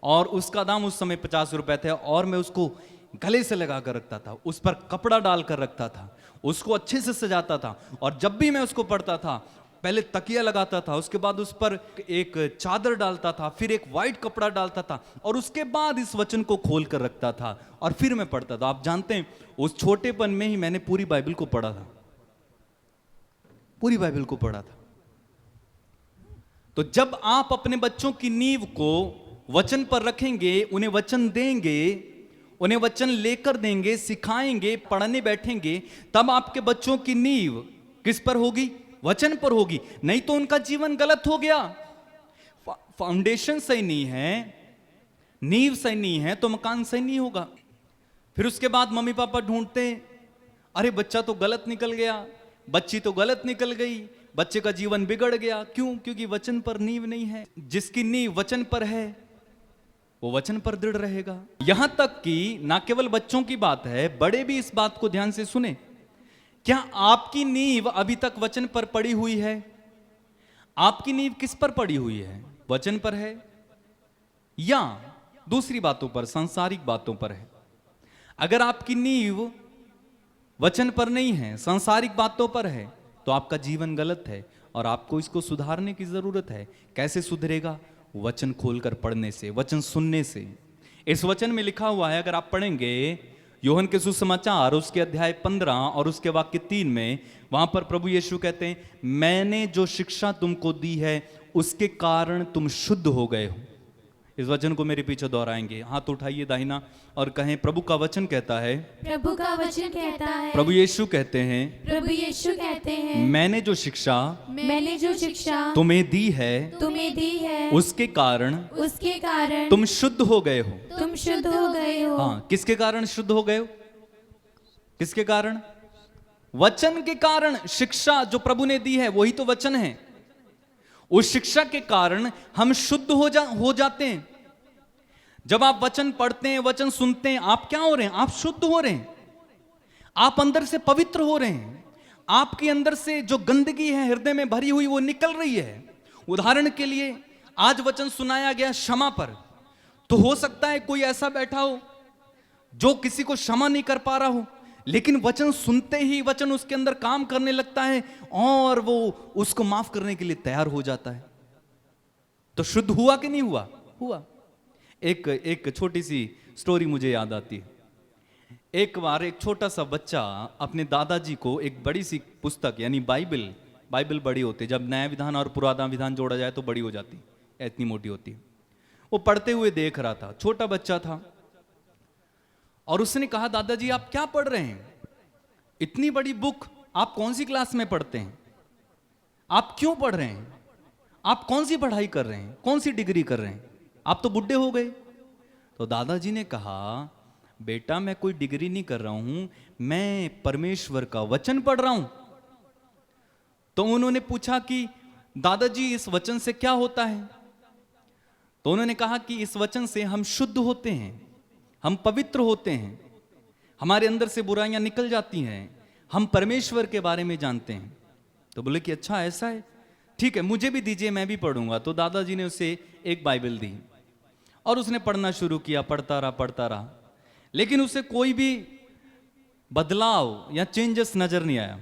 और उसका दाम उस समय 50 रुपए थे और मैं उसको गले से लगा कर रखता था, उस पर कपड़ा डालकर रखता था, उसको अच्छे से सजाता था और जब भी मैं उसको पढ़ता था पहले तकिया लगाता था, उसके बाद उस पर एक चादर डालता था, फिर एक वाइट कपड़ा डालता था और उसके बाद इस वचन को खोल कर रखता था और फिर मैं पढ़ता था। आप जानते हैं उस छोटेपन में ही मैंने पूरी बाइबल को पढ़ा था, पूरी बाइबल को पढ़ा था। तो जब आप अपने बच्चों की नींव को वचन पर रखेंगे, उन्हें वचन देंगे, उन्हें वचन लेकर देंगे, सिखाएंगे, पढ़ने बैठेंगे, तब आपके बच्चों की नींव किस पर होगी? वचन पर होगी। नहीं तो उनका जीवन गलत हो गया। फाउंडेशन सही नहीं है, नींव सही नहीं है तो मकान सही नहीं होगा। फिर उसके बाद मम्मी पापा ढूंढते हैं, अरे बच्चा तो गलत निकल गया, बच्ची तो गलत निकल गई, बच्चे का जीवन बिगड़ गया। क्यों? क्योंकि वचन पर नींव नहीं है। जिसकी नींव वचन पर है वो वचन पर दृढ़ रहेगा। यहां तक कि ना केवल बच्चों की बात है, बड़े भी इस बात को ध्यान से सुने। क्या आपकी नींव अभी तक वचन पर पड़ी हुई है? आपकी नींव किस पर पड़ी हुई है? वचन पर है या दूसरी बातों पर, सांसारिक बातों पर है? अगर आपकी नींव वचन पर नहीं है, सांसारिक बातों पर है, तो आपका जीवन गलत है और आपको इसको सुधारने की जरूरत है। कैसे सुधरेगा? वचन खोलकर पढ़ने से, वचन सुनने से। इस वचन में लिखा हुआ है, अगर आप पढ़ेंगे यूहन्ना के सुसमाचार उसके अध्याय 15 और उसके वाक्य 3 में, वहां पर प्रभु यीशु कहते हैं, मैंने जो शिक्षा तुमको दी है उसके कारण तुम शुद्ध हो गए हो। इस वचन को मेरे पीछे दोहराएंगे। हाथ उठाइए दाहिना और कहें, प्रभु का वचन कहता है, प्रभु का वचन कहता है, प्रभु यीशु कहते हैं, प्रभु यीशु कहते हैं, मैंने जो शिक्षा तुम्हें दी है उसके कारण तुम शुद्ध हो गए हो। तुम शुद्ध हो गए हो। हाँ, किसके कारण शुद्ध हो गए हो? किसके कारण? वचन के कारण। शिक्षा जो प्रभु ने दी है वही तो वचन है। उस शिक्षा के कारण हम शुद्ध हो जाते हैं। जब आप वचन पढ़ते हैं, वचन सुनते हैं, आप क्या हो रहे हैं? आप शुद्ध हो रहे हैं, आप अंदर से पवित्र हो रहे हैं। आपके अंदर से जो गंदगी है हृदय में भरी हुई वो निकल रही है। उदाहरण के लिए आज वचन सुनाया गया क्षमा पर, तो हो सकता है कोई ऐसा बैठा हो जो किसी को क्षमा नहीं कर पा रहा हो, लेकिन वचन सुनते ही वचन उसके अंदर काम करने लगता है और वो उसको माफ करने के लिए तैयार हो जाता है। तो शुद्ध हुआ कि नहीं हुआ? हुआ। एक छोटी सी स्टोरी मुझे याद आती है। एक बार एक छोटा सा बच्चा अपने दादाजी को एक बड़ी सी पुस्तक यानी बाइबल बड़ी होती है, जब नया विधान और पुराना विधान जोड़ा जाए तो बड़ी हो जाती है, इतनी मोटी होती है। वो पढ़ते हुए देख रहा था, छोटा बच्चा था, और उसने कहा दादाजी आप क्या पढ़ रहे हैं? इतनी बड़ी बुक आप कौन सी क्लास में पढ़ते हैं? आप क्यों पढ़ रहे हैं? आप कौन सी पढ़ाई कर रहे हैं? कौन सी डिग्री कर रहे हैं? आप तो बुढ़े हो गए। तो दादाजी ने कहा बेटा मैं कोई डिग्री नहीं कर रहा हूं, मैं परमेश्वर का वचन पढ़ रहा हूं। तो उन्होंने पूछा कि दादाजी इस वचन से क्या होता है? तो उन्होंने कहा कि इस वचन से हम शुद्ध होते हैं, हम पवित्र होते हैं, हमारे अंदर से बुराइयां निकल जाती हैं, हम परमेश्वर के बारे में जानते हैं। तो बोले कि अच्छा ऐसा है, ठीक है मुझे भी दीजिए, मैं भी पढ़ूंगा। तो दादाजी ने उसे एक बाइबल दी और उसने पढ़ना शुरू किया, पढ़ता रहा, लेकिन उसे कोई भी बदलाव या चेंजेस नजर नहीं आया,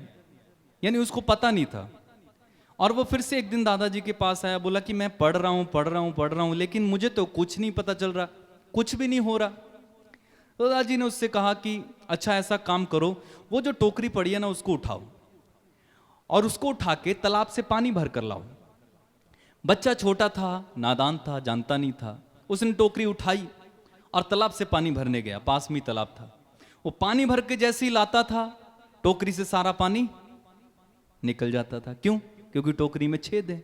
यानी उसको पता नहीं था। और वो फिर से एक दिन दादाजी के पास आया, बोला कि मैं पढ़ रहा हूं, लेकिन मुझे तो कुछ नहीं पता चल रहा, कुछ भी नहीं हो रहा। तो दादाजी ने उससे कहा कि अच्छा ऐसा काम करो, वो जो टोकरी पड़ी है ना उसको उठाओ और उसको उठा के तालाब से पानी भर कर लाओ। बच्चा छोटा था, नादान था, जानता नहीं था। उसने टोकरी उठाई और तालाब से पानी भरने गया, पास में तालाब था। वो पानी भर के जैसे ही लाता था, टोकरी से सारा पानी निकल जाता था। क्यों? क्योंकि टोकरी में छेद है।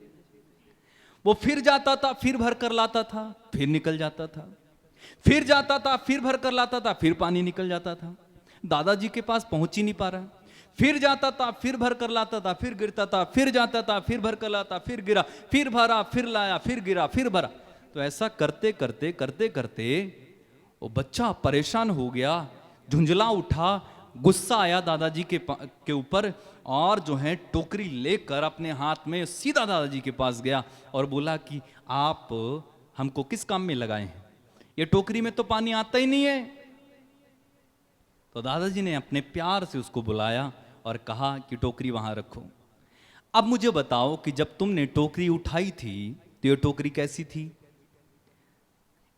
वो फिर जाता था, फिर भर कर लाता था, फिर निकल जाता था, फिर जाता था, फिर भर कर लाता था, फिर पानी निकल जाता था। दादाजी के पास पहुंच ही नहीं पा रहा। फिर जाता था, फिर भर कर लाता था, फिर गिरता था, फिर जाता था, फिर भर कर लाता, फिर गिरा, फिर भरा, फिर लाया, फिर गिरा, फिर भरा। तो ऐसा करते करते वो बच्चा परेशान हो गया, झुंझला उठा, गुस्सा आया दादाजी के ऊपर, और जो है टोकरी लेकर अपने हाथ में सीधा दादाजी के पास गया और बोला कि आप हमको किस काम में लगाए हैं? ये टोकरी में तो पानी आता ही नहीं है। तो दादाजी ने अपने प्यार से उसको बुलाया और कहा कि टोकरी वहां रखो। अब मुझे बताओ कि जब तुमने टोकरी उठाई थी तो ये टोकरी कैसी थी?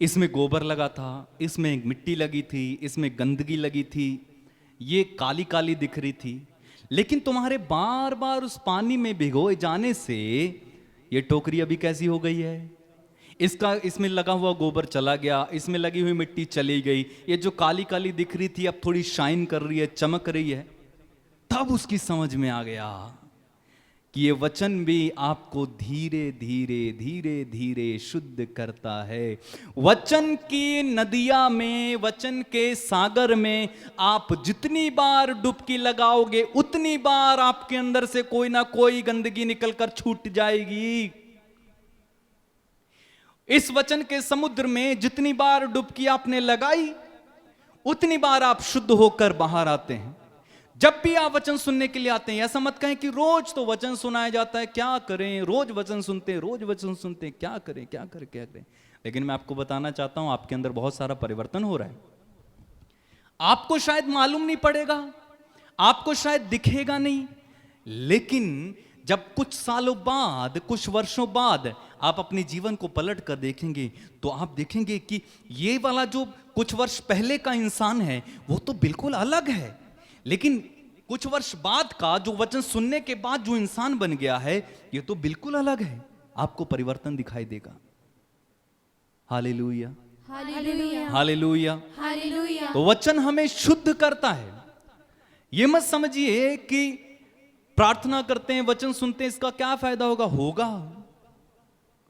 इसमें गोबर लगा था, इसमें मिट्टी लगी थी, इसमें गंदगी लगी थी, ये काली काली दिख रही थी। लेकिन तुम्हारे बार बार उस पानी में भिगोए जाने से ये टोकरी अभी कैसी हो गई है? इसमें लगा हुआ गोबर चला गया, इसमें लगी हुई मिट्टी चली गई, ये जो काली काली दिख रही थी अब थोड़ी शाइन कर रही है, चमक रही है। तब उसकी समझ में आ गया कि ये वचन भी आपको धीरे धीरे धीरे धीरे शुद्ध करता है। वचन की नदिया में, वचन के सागर में आप जितनी बार डुबकी लगाओगे उतनी बार आपके अंदर से कोई ना कोई गंदगी निकलकर छूट जाएगी। इस वचन के समुद्र में जितनी बार डुबकी आपने लगाई उतनी बार आप शुद्ध होकर बाहर आते हैं। जब भी आप वचन सुनने के लिए आते हैं, ऐसा मत कहें कि रोज तो वचन सुनाया जाता है, क्या करें, रोज वचन सुनते हैं, क्या करें। लेकिन मैं आपको बताना चाहता हूं आपके अंदर बहुत सारा परिवर्तन हो रहा है। आपको शायद मालूम नहीं पड़ेगा, आपको शायद दिखेगा नहीं, लेकिन जब कुछ सालों बाद, कुछ वर्षों बाद आप अपने जीवन को पलट कर देखेंगे तो आप देखेंगे कि ये वाला जो कुछ वर्ष पहले का इंसान है वो तो बिल्कुल अलग है, लेकिन कुछ वर्ष बाद का जो वचन सुनने के बाद जो इंसान बन गया है ये तो बिल्कुल अलग है। आपको परिवर्तन दिखाई देगा। Hallelujah, hallelujah, hallelujah, hallelujah. तो वचन हमें शुद्ध करता है। ये मत समझिए कि प्रार्थना करते हैं, वचन सुनते हैं, इसका क्या फायदा होगा।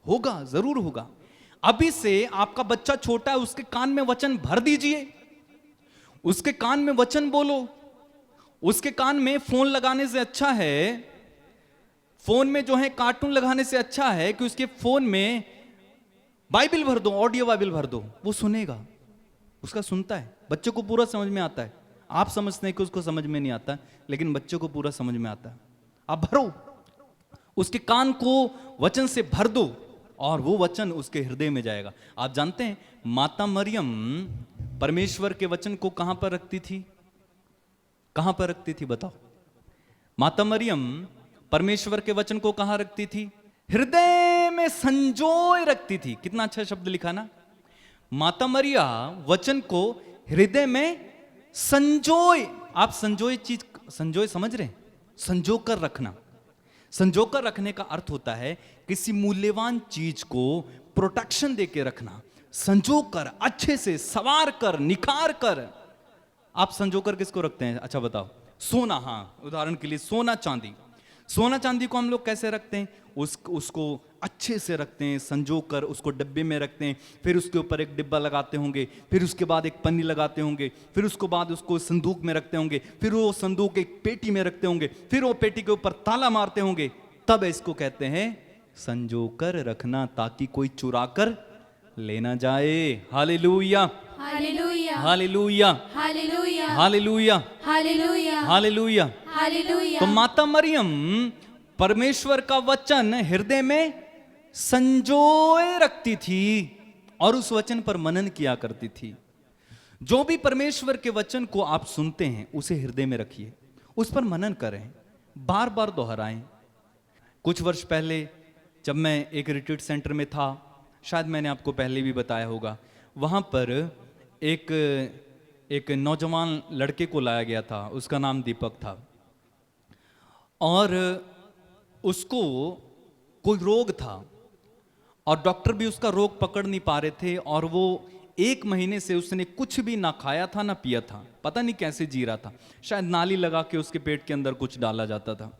होगा, जरूर होगा। अभी से आपका बच्चा छोटा है, उसके कान में वचन भर दीजिए, उसके कान में वचन बोलो। उसके कान में फोन लगाने से अच्छा है, फोन में जो है कार्टून लगाने से अच्छा है कि उसके फोन में बाइबल भर दो, ऑडियो बाइबल भर दो, वो सुनेगा, उसका सुनता है। बच्चे को पूरा समझ में आता है। आप समझते हैं कि उसको समझ में नहीं आता, लेकिन बच्चे को पूरा समझ में आता है। आप भरो, उसके कान को वचन से भर दो और वो वचन उसके हृदय में जाएगा। आप जानते हैं माता मरियम परमेश्वर के वचन को कहां पर रखती थी? कहां पर रखती थी बताओ? माता मरियम परमेश्वर के वचन को कहां रखती थी? हृदय में संजोए रखती थी। कितना अच्छा शब्द लिखा ना, माता मरिया वचन को हृदय में संजोए। आप संजोए चीज, संजोए समझ रहे हैं? संजो कर रखना। संजो कर रखने का अर्थ होता है किसी मूल्यवान चीज को प्रोटेक्शन देके रखना, संजो कर, अच्छे से संवार कर, निखार कर। आप संजो कर किसको रखते हैं? अच्छा बताओ। सोना, हाँ, उदाहरण के लिए सोना चांदी। सोना चांदी को हम लोग कैसे रखते हैं? उसको अच्छे से रखते हैं, संजो कर उसको डिब्बे में रखते हैं, फिर उसके ऊपर एक डिब्बा लगाते होंगे, फिर उसके बाद एक पन्नी लगाते होंगे, फिर उसके बाद उसको संदूक में रखते होंगे, फिर वो संदूक एक पेटी में रखते होंगे, फिर वो पेटी के ऊपर ताला मारते होंगे। तब इसको कहते हैं संजो कर रखना, ताकि कोई चुरा कर ले ना जाए। Hallelujah, hallelujah, hallelujah, hallelujah, hallelujah, hallelujah, hallelujah. Hallelujah. तो माता मरियम परमेश्वर का वचन हृदय में संजोए रखती थी और उस वचन पर मनन किया करती थी। जो भी परमेश्वर के वचन को आप सुनते हैं उसे हृदय में रखिए, उस पर मनन करें, बार बार दोहराएं। कुछ वर्ष पहले जब मैं एक रिट्रीट सेंटर में था, शायद मैंने आपको पहले भी बताया होगा, वहाँ पर एक नौजवान लड़के को लाया गया था। उसका नाम दीपक था और उसको कोई रोग था और डॉक्टर भी उसका रोग पकड़ नहीं पा रहे थे और वो 1 महीने से उसने कुछ भी ना खाया था ना पिया था, पता नहीं कैसे जी रहा था। शायद नाली लगा के उसके पेट के अंदर कुछ डाला जाता था।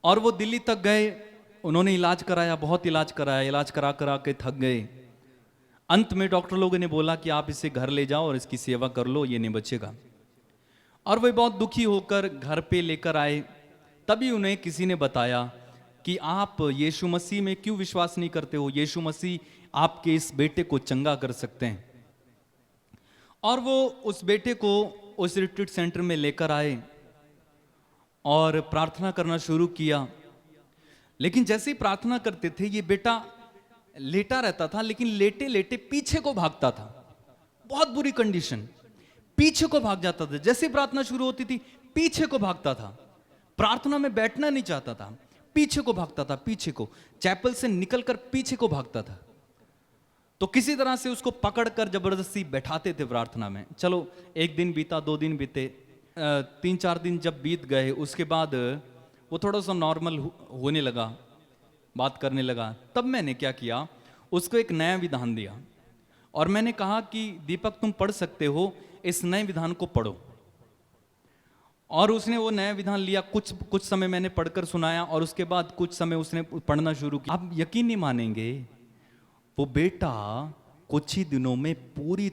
और वो दिल्ली तक गए, उन्होंने इलाज कराया, बहुत इलाज कराया, इलाज करा करा के थक गए। अंत में डॉक्टर लोगों ने बोला कि आप इसे घर ले जाओ और इसकी सेवा कर लो, ये नहीं बचेगा। और वे बहुत दुखी होकर घर पे लेकर आए। तभी उन्हें किसी ने बताया कि आप यीशु मसीह में क्यों विश्वास नहीं करते हो? यीशु मसीह आपके इस बेटे को चंगा कर सकते हैं। और वो उस बेटे को उस रिट्रीट सेंटर में लेकर आए और प्रार्थना करना शुरू किया। लेकिन जैसे ही प्रार्थना करते थे, ये बेटा लेटा रहता था, लेकिन लेटे लेटे पीछे को भागता था। बहुत बुरी कंडीशन, पीछे को भाग जाता था। जैसे प्रार्थना शुरू होती थी पीछे को भागता था, प्रार्थना में बैठना नहीं चाहता था, पीछे को भागता था, पीछे को, चैपल से निकलकर पीछे को भागता था। तो किसी तरह से उसको पकड़कर जबरदस्ती बैठाते थे प्रार्थना में। चलो 1 दिन बीता, 2 दिन बीते, 3-4 दिन जब बीत गए, उसके बाद वो थोड़ा सा नॉर्मल होने लगा, बात करने लगा। तब मैंने क्या किया, उसको एक नया विधान दिया और मैंने कहा कि दीपक तुम पढ़ सकते हो, इस नए विधान को पढ़ो। और उसने वो नया विधान लिया। कुछ समय मैंने पढ़कर सुनाया और उसके बाद कुछ समय उसने पढ़ना शुरू किया। आप यकीन नहीं मानेंगे, वो बेटा कुछ ही दिनों में पूरी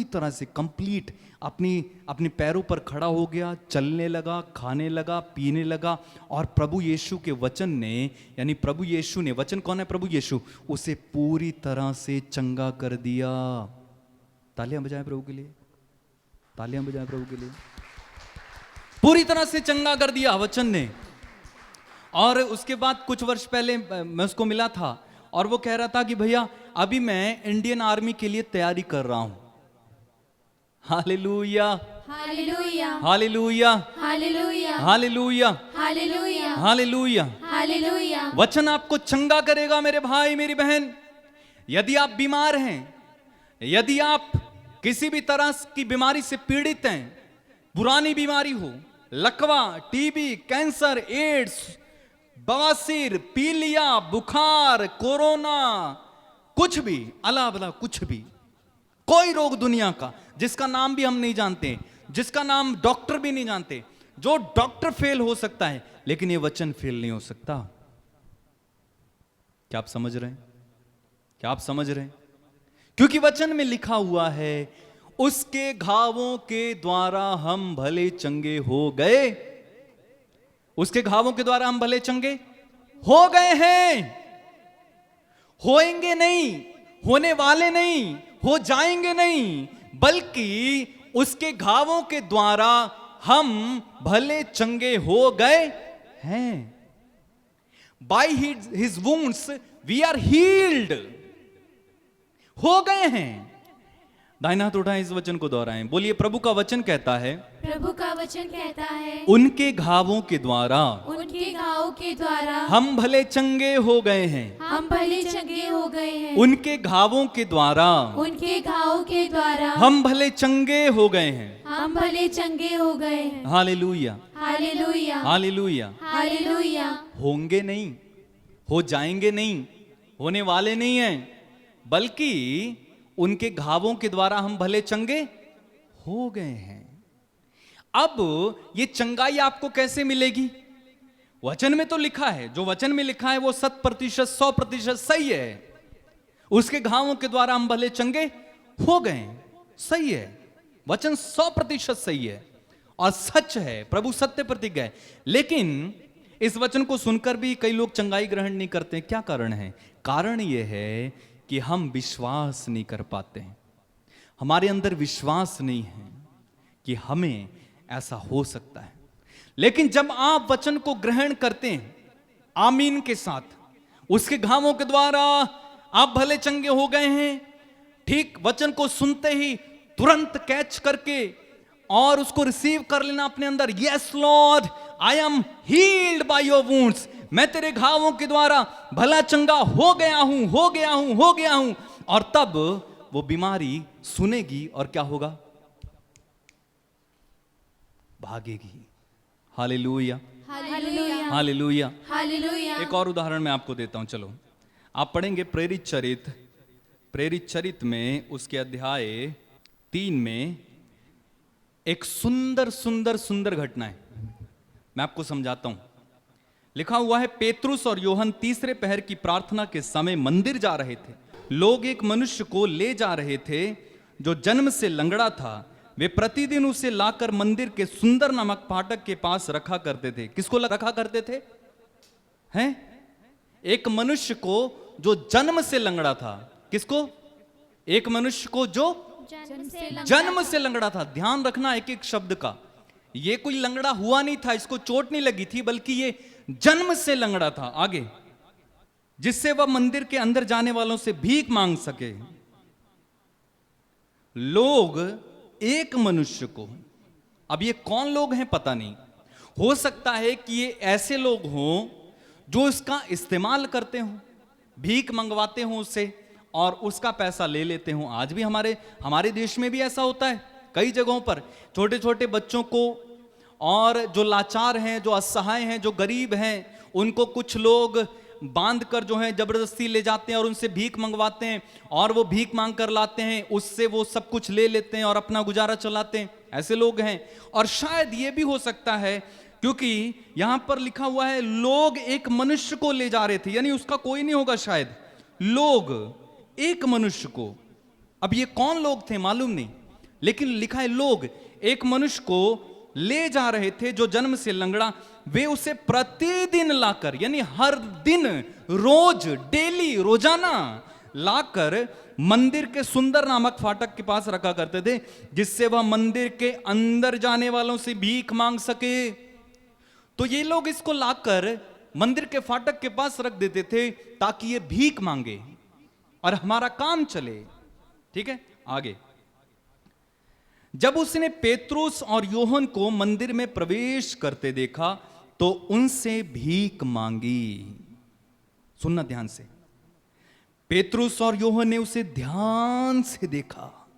तरह से कंप्लीट अपने पैरों पर खड़ा हो गया, चलने लगा, खाने लगा, पीने लगा। और प्रभु यीशु के वचन ने, यानी प्रभु यीशु ने, वचन कौन है? प्रभु यीशु, उसे पूरी तरह से चंगा कर दिया। तालियां बजाएं प्रभु के लिए, तालियां बजाएं प्रभु के लिए। पूरी तरह से चंगा कर दिया वचन ने। और उसके बाद कुछ वर्ष पहले मैं उसको मिला था और वो कह रहा था कि भैया अभी मैं इंडियन आर्मी के लिए तैयारी कर रहा हूं। Hallelujah, hallelujah, hallelujah, hallelujah, hallelujah, hallelujah, hallelujah. Hallelujah. वचन आपको चंगा करेगा मेरे भाई मेरी बहन। यदि आप बीमार हैं, यदि आप किसी भी तरह की बीमारी से पीड़ित हैं, पुरानी बीमारी हो, लकवा, टीबी, कैंसर, एड्स, बवासीर, पीलिया, बुखार, कोरोना, कुछ भी, अला बला कुछ भी, कोई रोग दुनिया का जिसका नाम भी हम नहीं जानते, जिसका नाम डॉक्टर भी नहीं जानते, जो डॉक्टर फेल हो सकता है लेकिन ये वचन फेल नहीं हो सकता। क्या आप समझ रहे हैं? क्या आप समझ रहे हैं? क्योंकि वचन में लिखा हुआ है, उसके घावों के द्वारा हम भले चंगे हो गए। उसके घावों के द्वारा हम भले चंगे हो गए हैं। होएंगे नहीं, होने वाले नहीं, हो जाएंगे नहीं, बल्कि उसके घावों के द्वारा हम भले चंगे हो गए हैं। By his wounds we are healed, हो गए हैं। दाहिना हाथ उठाएं, इस वचन को दोहराएं, बोलिए प्रभु का वचन कहता है, प्रभु का वचन कहता है, उनके घावों के द्वारा उनके घावों के द्वारा हम भले चंगे हो गए हैं। हम भले चंगे हो गए हैं। उनके घावों के द्वारा उनके घावों के द्वारा हम भले चंगे हो गए हैं। हम भले चंगे हो गए हैं। Hallelujah, hallelujah, hallelujah. हालेलुया। होंगे नहीं, हो जाएंगे नहीं, होने वाले नहीं हैं, बल्कि उनके घावों के द्वारा हम भले चंगे हो गए हैं। अब ये चंगाई आपको कैसे मिलेगी? वचन में तो लिखा है, जो वचन में लिखा है वो 100% 100% सही है। उसके घावों के द्वारा हम भले चंगे हो गए, सही है, वचन 100% सही है और सच है, प्रभु सत्य प्रतीक है। लेकिन इस वचन को सुनकर भी कई लोग चंगाई ग्रहण नहीं करते। क्या कारण है? कारण यह है कि हम विश्वास नहीं कर पाते हैं, हमारे अंदर विश्वास नहीं है कि हमें ऐसा हो सकता है। लेकिन जब आप वचन को ग्रहण करते हैं आमीन के साथ, उसके घावों के द्वारा आप भले चंगे हो गए हैं, ठीक वचन को सुनते ही तुरंत कैच करके और उसको रिसीव कर लेना अपने अंदर। Yes Lord, I am heeled by your wounds, मैं तेरे घावों के द्वारा भला चंगा हो गया हूं, हो गया हूं, हो गया हूं। और तब वो बीमारी सुनेगी और क्या होगा? भागेगी। Hallelujah, hallelujah, hallelujah. हालेलुया। एक और उदाहरण मैं आपको देता हूं, चलो आप पढ़ेंगे प्रेरित चरित में उसके अध्याय 3 में एक सुंदर सुंदर सुंदर घटना है, मैं आपको समझाता हूं। लिखा हुआ है, पेतरुस और यूहन्ना तीसरे पहर की प्रार्थना के समय मंदिर जा रहे थे। लोग एक मनुष्य को ले जा रहे थे जो जन्म से लंगड़ा था। वे प्रतिदिन उसे लाकर मंदिर के सुंदर नामक फाटक के पास रखा करते थे। किसको रखा करते थे? हैं? एक मनुष्य को जो जन्म से लंगड़ा था। किसको? एक मनुष्य को जो जन्म से लंगड़ा था। ध्यान रखना एक एक शब्द का, ये कोई लंगड़ा हुआ नहीं था, इसको चोट नहीं लगी थी, बल्कि ये जन्म से लंगड़ा था। आगे, जिससे वह मंदिर के अंदर जाने वालों से भीख मांग सके। लोग एक मनुष्य को, अब ये कौन लोग हैं पता नहीं, हो सकता है कि ये ऐसे लोग हों जो इसका इस्तेमाल करते हों, भीख मंगवाते हों उससे और उसका पैसा ले लेते हों। आज भी हमारे देश में भी ऐसा होता है कई जगहों पर। छोटे छोटे बच्चों को और जो लाचार हैं, जो असहाय हैं, जो गरीब हैं, उनको कुछ लोग बांध कर जो है जबरदस्ती ले जाते हैं और उनसे भीख मंगवाते हैं और वो भीख मांग कर लाते हैं, उससे वो सब कुछ ले लेते हैं और अपना गुजारा चलाते हैं। ऐसे लोग हैं। और शायद ये भी हो सकता है क्योंकि यहां पर लिखा हुआ है लोग एक मनुष्य को ले जा रहे थे, यानी उसका कोई नहीं होगा शायद। लोग एक मनुष्य को, अब ये कौन लोग थे मालूम नहीं, लेकिन लिखा है लोग एक मनुष्य को ले जा रहे थे जो जन्म से लंगड़ा। वे उसे प्रतिदिन लाकर, यानी हर दिन, रोज, डेली, रोजाना लाकर मंदिर के सुंदर नामक फाटक के पास रखा करते थे, जिससे वह मंदिर के अंदर जाने वालों से भीख मांग सके। तो ये लोग इसको लाकर मंदिर के फाटक के पास रख देते थे ताकि ये भीख मांगे और हमारा काम चले। ठीक है, आगे। जब उसने पेतरुस और यूहन्ना को मंदिर में प्रवेश करते देखा तो उनसे भीख मांगी। सुनना ध्यान से, पेतरुस और यूहन्ना ने उसे ध्यान से देखा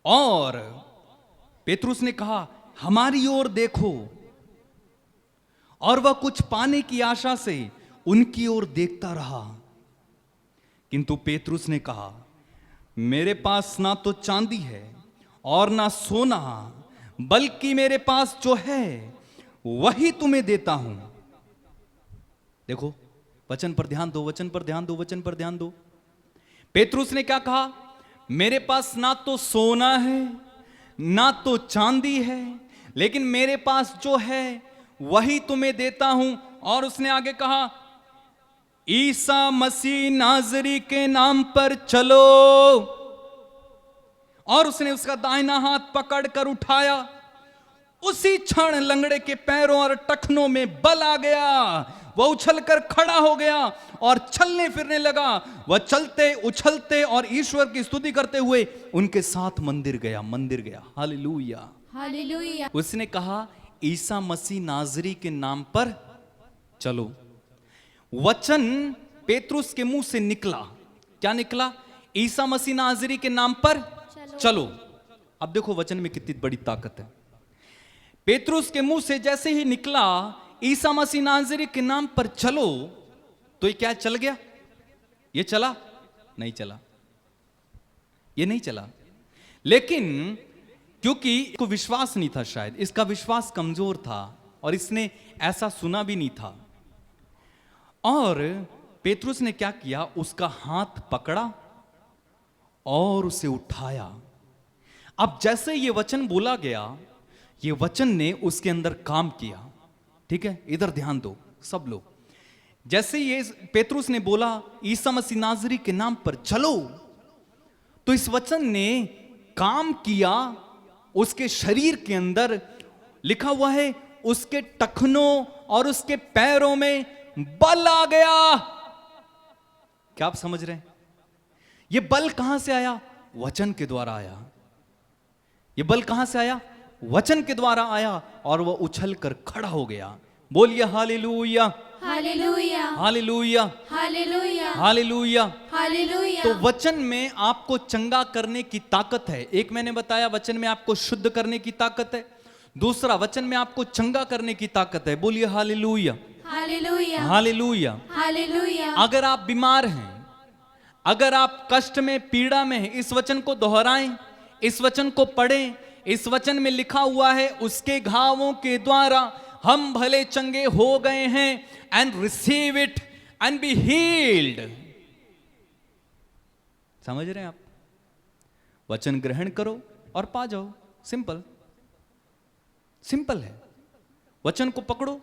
और पेतरुस ने कहा, हमारी ओर देखो। और वह कुछ पाने की आशा से उनकी ओर देखता रहा। किंतु पेतरुस ने कहा, मेरे पास ना तो चांदी है और ना सोना, बल्कि मेरे पास जो है वही तुम्हें देता हूं। देखो, वचन पर ध्यान दो, वचन पर ध्यान दो, वचन पर ध्यान दो। पेतरुस ने क्या कहा? मेरे पास ना तो सोना है ना तो चांदी है, लेकिन मेरे पास जो है वही तुम्हें देता हूं। और उसने आगे कहा, ईसा मसीह नाजरी के नाम पर चलो। और उसने उसका दाहिना हाथ पकड़कर उठाया। उसी क्षण लंगड़े के पैरों और टखनों में बल आ गया। वह उछलकर खड़ा हो गया और चलने फिरने लगा। वह चलते उछलते और ईश्वर की स्तुति करते हुए उनके साथ मंदिर गया। हालेलुया। हालेलुया। उसने कहा ईसा मसीह नाजरी के नाम पर चलो। वचन पेतरुस के मुंह से निकला। क्या निकला? ईसा मसीह नाजरी के नाम पर चलो। अब देखो वचन में कितनी बड़ी ताकत है। पेतरुस के मुंह से जैसे ही निकला ईसा मसीह नाजरी के नाम पर चलो, तो ये क्या चल गया? ये चला? नहीं चला, ये नहीं चला। लेकिन क्योंकि इसको विश्वास नहीं था, शायद इसका विश्वास कमजोर था और इसने ऐसा सुना भी नहीं था, और पेतरुस ने क्या किया? उसका हाथ पकड़ा और उसे उठाया। अब जैसे ये वचन बोला गया, ये वचन ने उसके अंदर काम किया। ठीक है, इधर ध्यान दो सब लोग। जैसे ये पेतरुस ने बोला ईसा मसीह नाजरी के नाम पर चलो, तो इस वचन ने काम किया। उसके शरीर के अंदर लिखा हुआ है, उसके टखनों और उसके पैरों में बल आ गया। क्या आप समझ रहे हैं? ये बल कहां से आया? वचन के द्वारा आया। ये बल कहां से आया? वचन के द्वारा आया, और वह उछल कर खड़ा हो गया। बोलिए hallelujah, hallelujah, hallelujah, hallelujah, hallelujah. Hallelujah. तो वचन में आपको चंगा करने की ताकत है। एक मैंने बताया, वचन में आपको शुद्ध करने की ताकत है। दूसरा, वचन में आपको चंगा करने की ताकत है। बोलिए हालेलुया, हालेलुया, हालेलुया। हालेलुया। अगर आप बीमार हैं, अगर आप कष्ट में, पीड़ा में हैं, इस वचन को दोहराएं, इस वचन को पढ़ें। इस वचन में लिखा हुआ है, उसके घावों के द्वारा हम भले चंगे हो गए हैं। And receive it and be healed. समझ रहे हैं आप? वचन ग्रहण करो और पा जाओ। सिंपल, सिंपल है। वचन को पकड़ो,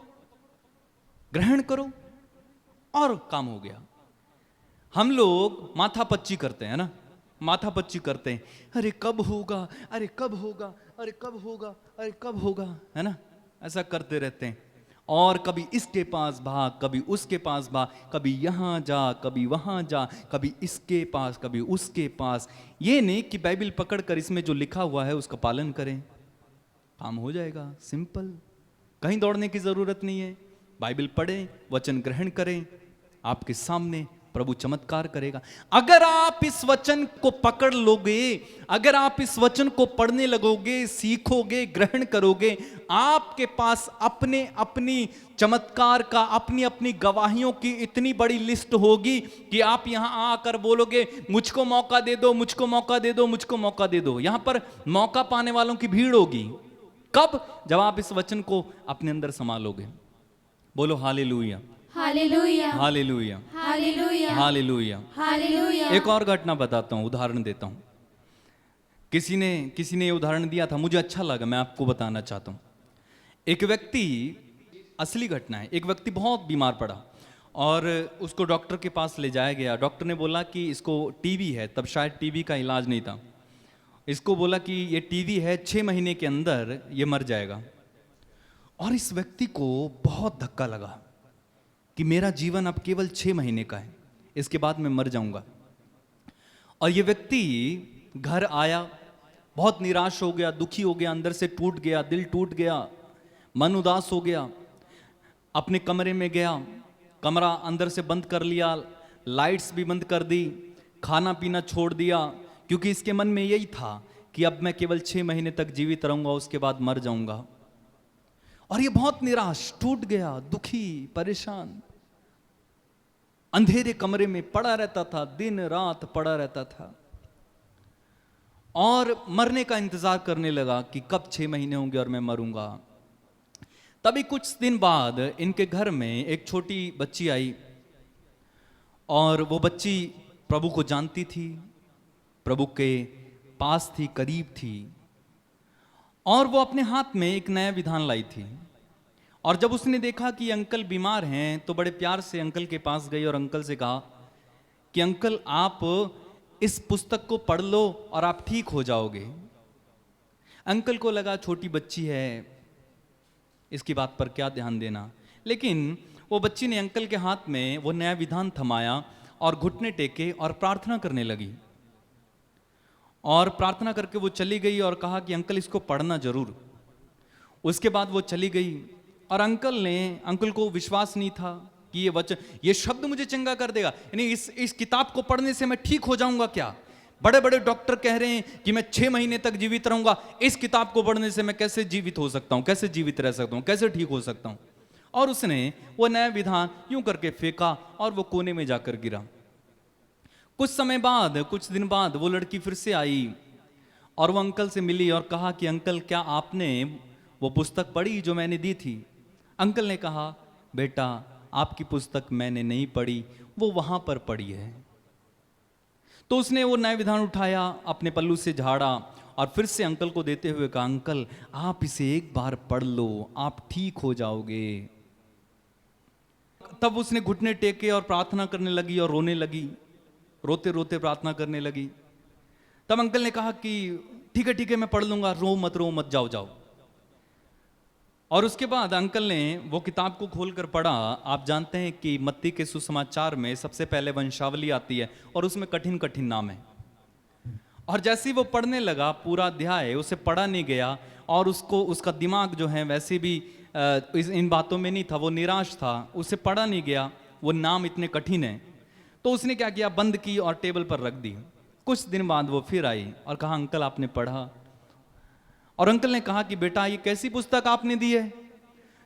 ग्रहण करो और काम हो गया। हम लोग माथापच्ची करते हैं ना, माथापच्ची करते हैं, अरे कब होगा, अरे कब होगा, अरे कब होगा, अरे कब होगा, है ना? ऐसा करते रहते हैं। और कभी इसके पास भाग, कभी उसके पास भाग, कभी यहां जा, कभी वहां जा, कभी इसके पास, कभी उसके पास। ये नहीं कि बाइबल पकड़कर इसमें जो लिखा हुआ है उसका पालन करें, काम हो जाएगा। सिंपल, कहीं दौड़ने की जरूरत नहीं है। बाइबल पढ़ें, वचन ग्रहण करें, आपके सामने प्रभु चमत्कार करेगा। अगर आप इस वचन को पकड़ लोगे, अगर आप इस वचन को पढ़ने लगोगे, सीखोगे, ग्रहण करोगे, आपके पास अपने अपनी चमत्कार का, अपनी अपनी गवाहियों की इतनी बड़ी लिस्ट होगी कि आप यहां आकर बोलोगे, मुझको मौका दे दो, मुझको मौका दे दो, मुझको मौका दे दो। यहां पर मौका पाने वालों की भीड़ होगी। कब? जब आप इस वचन को अपने अंदर संभालोगे। बोलो hallelujah, hallelujah, hallelujah, hallelujah, hallelujah. Hallelujah. एक और घटना बताता हूं, उदाहरण देता हूं। किसी ने ये उदाहरण दिया था, मुझे अच्छा लगा, मैं आपको बताना चाहता हूं। एक व्यक्ति, असली घटना है, एक व्यक्ति बहुत बीमार पड़ा और उसको डॉक्टर के पास ले जाया गया। डॉक्टर ने बोला कि इसको टीबी है, तब शायद टीबी का इलाज नहीं था। इसको बोला कि ये टीबी है, 6 महीने के अंदर ये मर जाएगा। और इस व्यक्ति को बहुत धक्का लगा कि मेरा जीवन अब केवल 6 महीने का है, इसके बाद मैं मर जाऊंगा। और ये व्यक्ति घर आया, बहुत निराश हो गया, दुखी हो गया, अंदर से टूट गया, दिल टूट गया, मन उदास हो गया। अपने कमरे में गया, कमरा अंदर से बंद कर लिया, लाइट्स भी बंद कर दी, खाना पीना छोड़ दिया, क्योंकि इसके मन में यही था कि अब मैं केवल 6 महीने तक जीवित रहूंगा, उसके बाद मर जाऊंगा। और ये बहुत निराश, टूट गया, दुखी, परेशान, अंधेरे कमरे में पड़ा रहता था, दिन रात पड़ा रहता था और मरने का इंतजार करने लगा कि कब 6 महीने होंगे और मैं मरूंगा। तभी कुछ दिन बाद इनके घर में एक छोटी बच्ची आई और वो बच्ची प्रभु को जानती थी, प्रभु के पास थी, करीब थी, और वो अपने हाथ में एक नया विधान लाई थी। और जब उसने देखा कि अंकल बीमार हैं तो बड़े प्यार से अंकल के पास गई और अंकल से कहा कि अंकल आप इस पुस्तक को पढ़ लो और आप ठीक हो जाओगे। अंकल को लगा छोटी बच्ची है, इसकी बात पर क्या ध्यान देना, लेकिन वो बच्ची ने अंकल के हाथ में वो नया विधान थमाया और घुटने टेके और प्रार्थना करने लगी। और प्रार्थना करके वो चली गई और कहा कि अंकल इसको पढ़ना जरूर। उसके बाद वो चली गई और अंकल को विश्वास नहीं था कि ये शब्द मुझे चंगा कर देगा, यानी इस किताब को पढ़ने से मैं ठीक हो जाऊंगा क्या? बड़े बड़े डॉक्टर कह रहे हैं कि मैं 6 महीने तक जीवित रहूंगा, इस किताब को पढ़ने से मैं कैसे जीवित हो सकता हूं, कैसे जीवित रह सकता हूं, कैसे ठीक हो सकता हूं? और उसने वो नया विधान यूं करके फेंका और वो कोने में जाकर गिरा। कुछ समय बाद, कुछ दिन बाद वो लड़की फिर से आई और वो अंकल से मिली और कहा कि अंकल क्या आपने वो पुस्तक पढ़ी जो मैंने दी थी? अंकल ने कहा बेटा आपकी पुस्तक मैंने नहीं पढ़ी, वो वहां पर पड़ी है। तो उसने वो नया विधान उठाया, अपने पल्लू से झाड़ा और फिर से अंकल को देते हुए कहा अंकल आप इसे एक बार पढ़ लो, आप ठीक हो जाओगे। तब उसने घुटने टेके और प्रार्थना करने लगी और रोने लगी, रोते रोते प्रार्थना करने लगी। तब अंकल ने कहा कि ठीक है मैं पढ़ लूंगा, रो मत जाओ जाओ। और उसके बाद अंकल ने वो किताब को खोलकर पढ़ा। आप जानते हैं कि मत्ती के सुसमाचार में सबसे पहले वंशावली आती है और उसमें कठिन कठिन नाम है। और जैसे ही वो पढ़ने लगा पूरा अध्याय उसे पढ़ा नहीं गया और उसका दिमाग जो है वैसे भी इन बातों में नहीं था, वो निराश था, उसे पढ़ा नहीं गया, वो नाम इतने कठिन है। तो उसने क्या किया, बंद की और टेबल पर रख दी। कुछ दिन बाद वो फिर आई और कहा अंकल आपने पढ़ा? और अंकल ने कहा कि बेटा ये कैसी पुस्तक आपने दी है,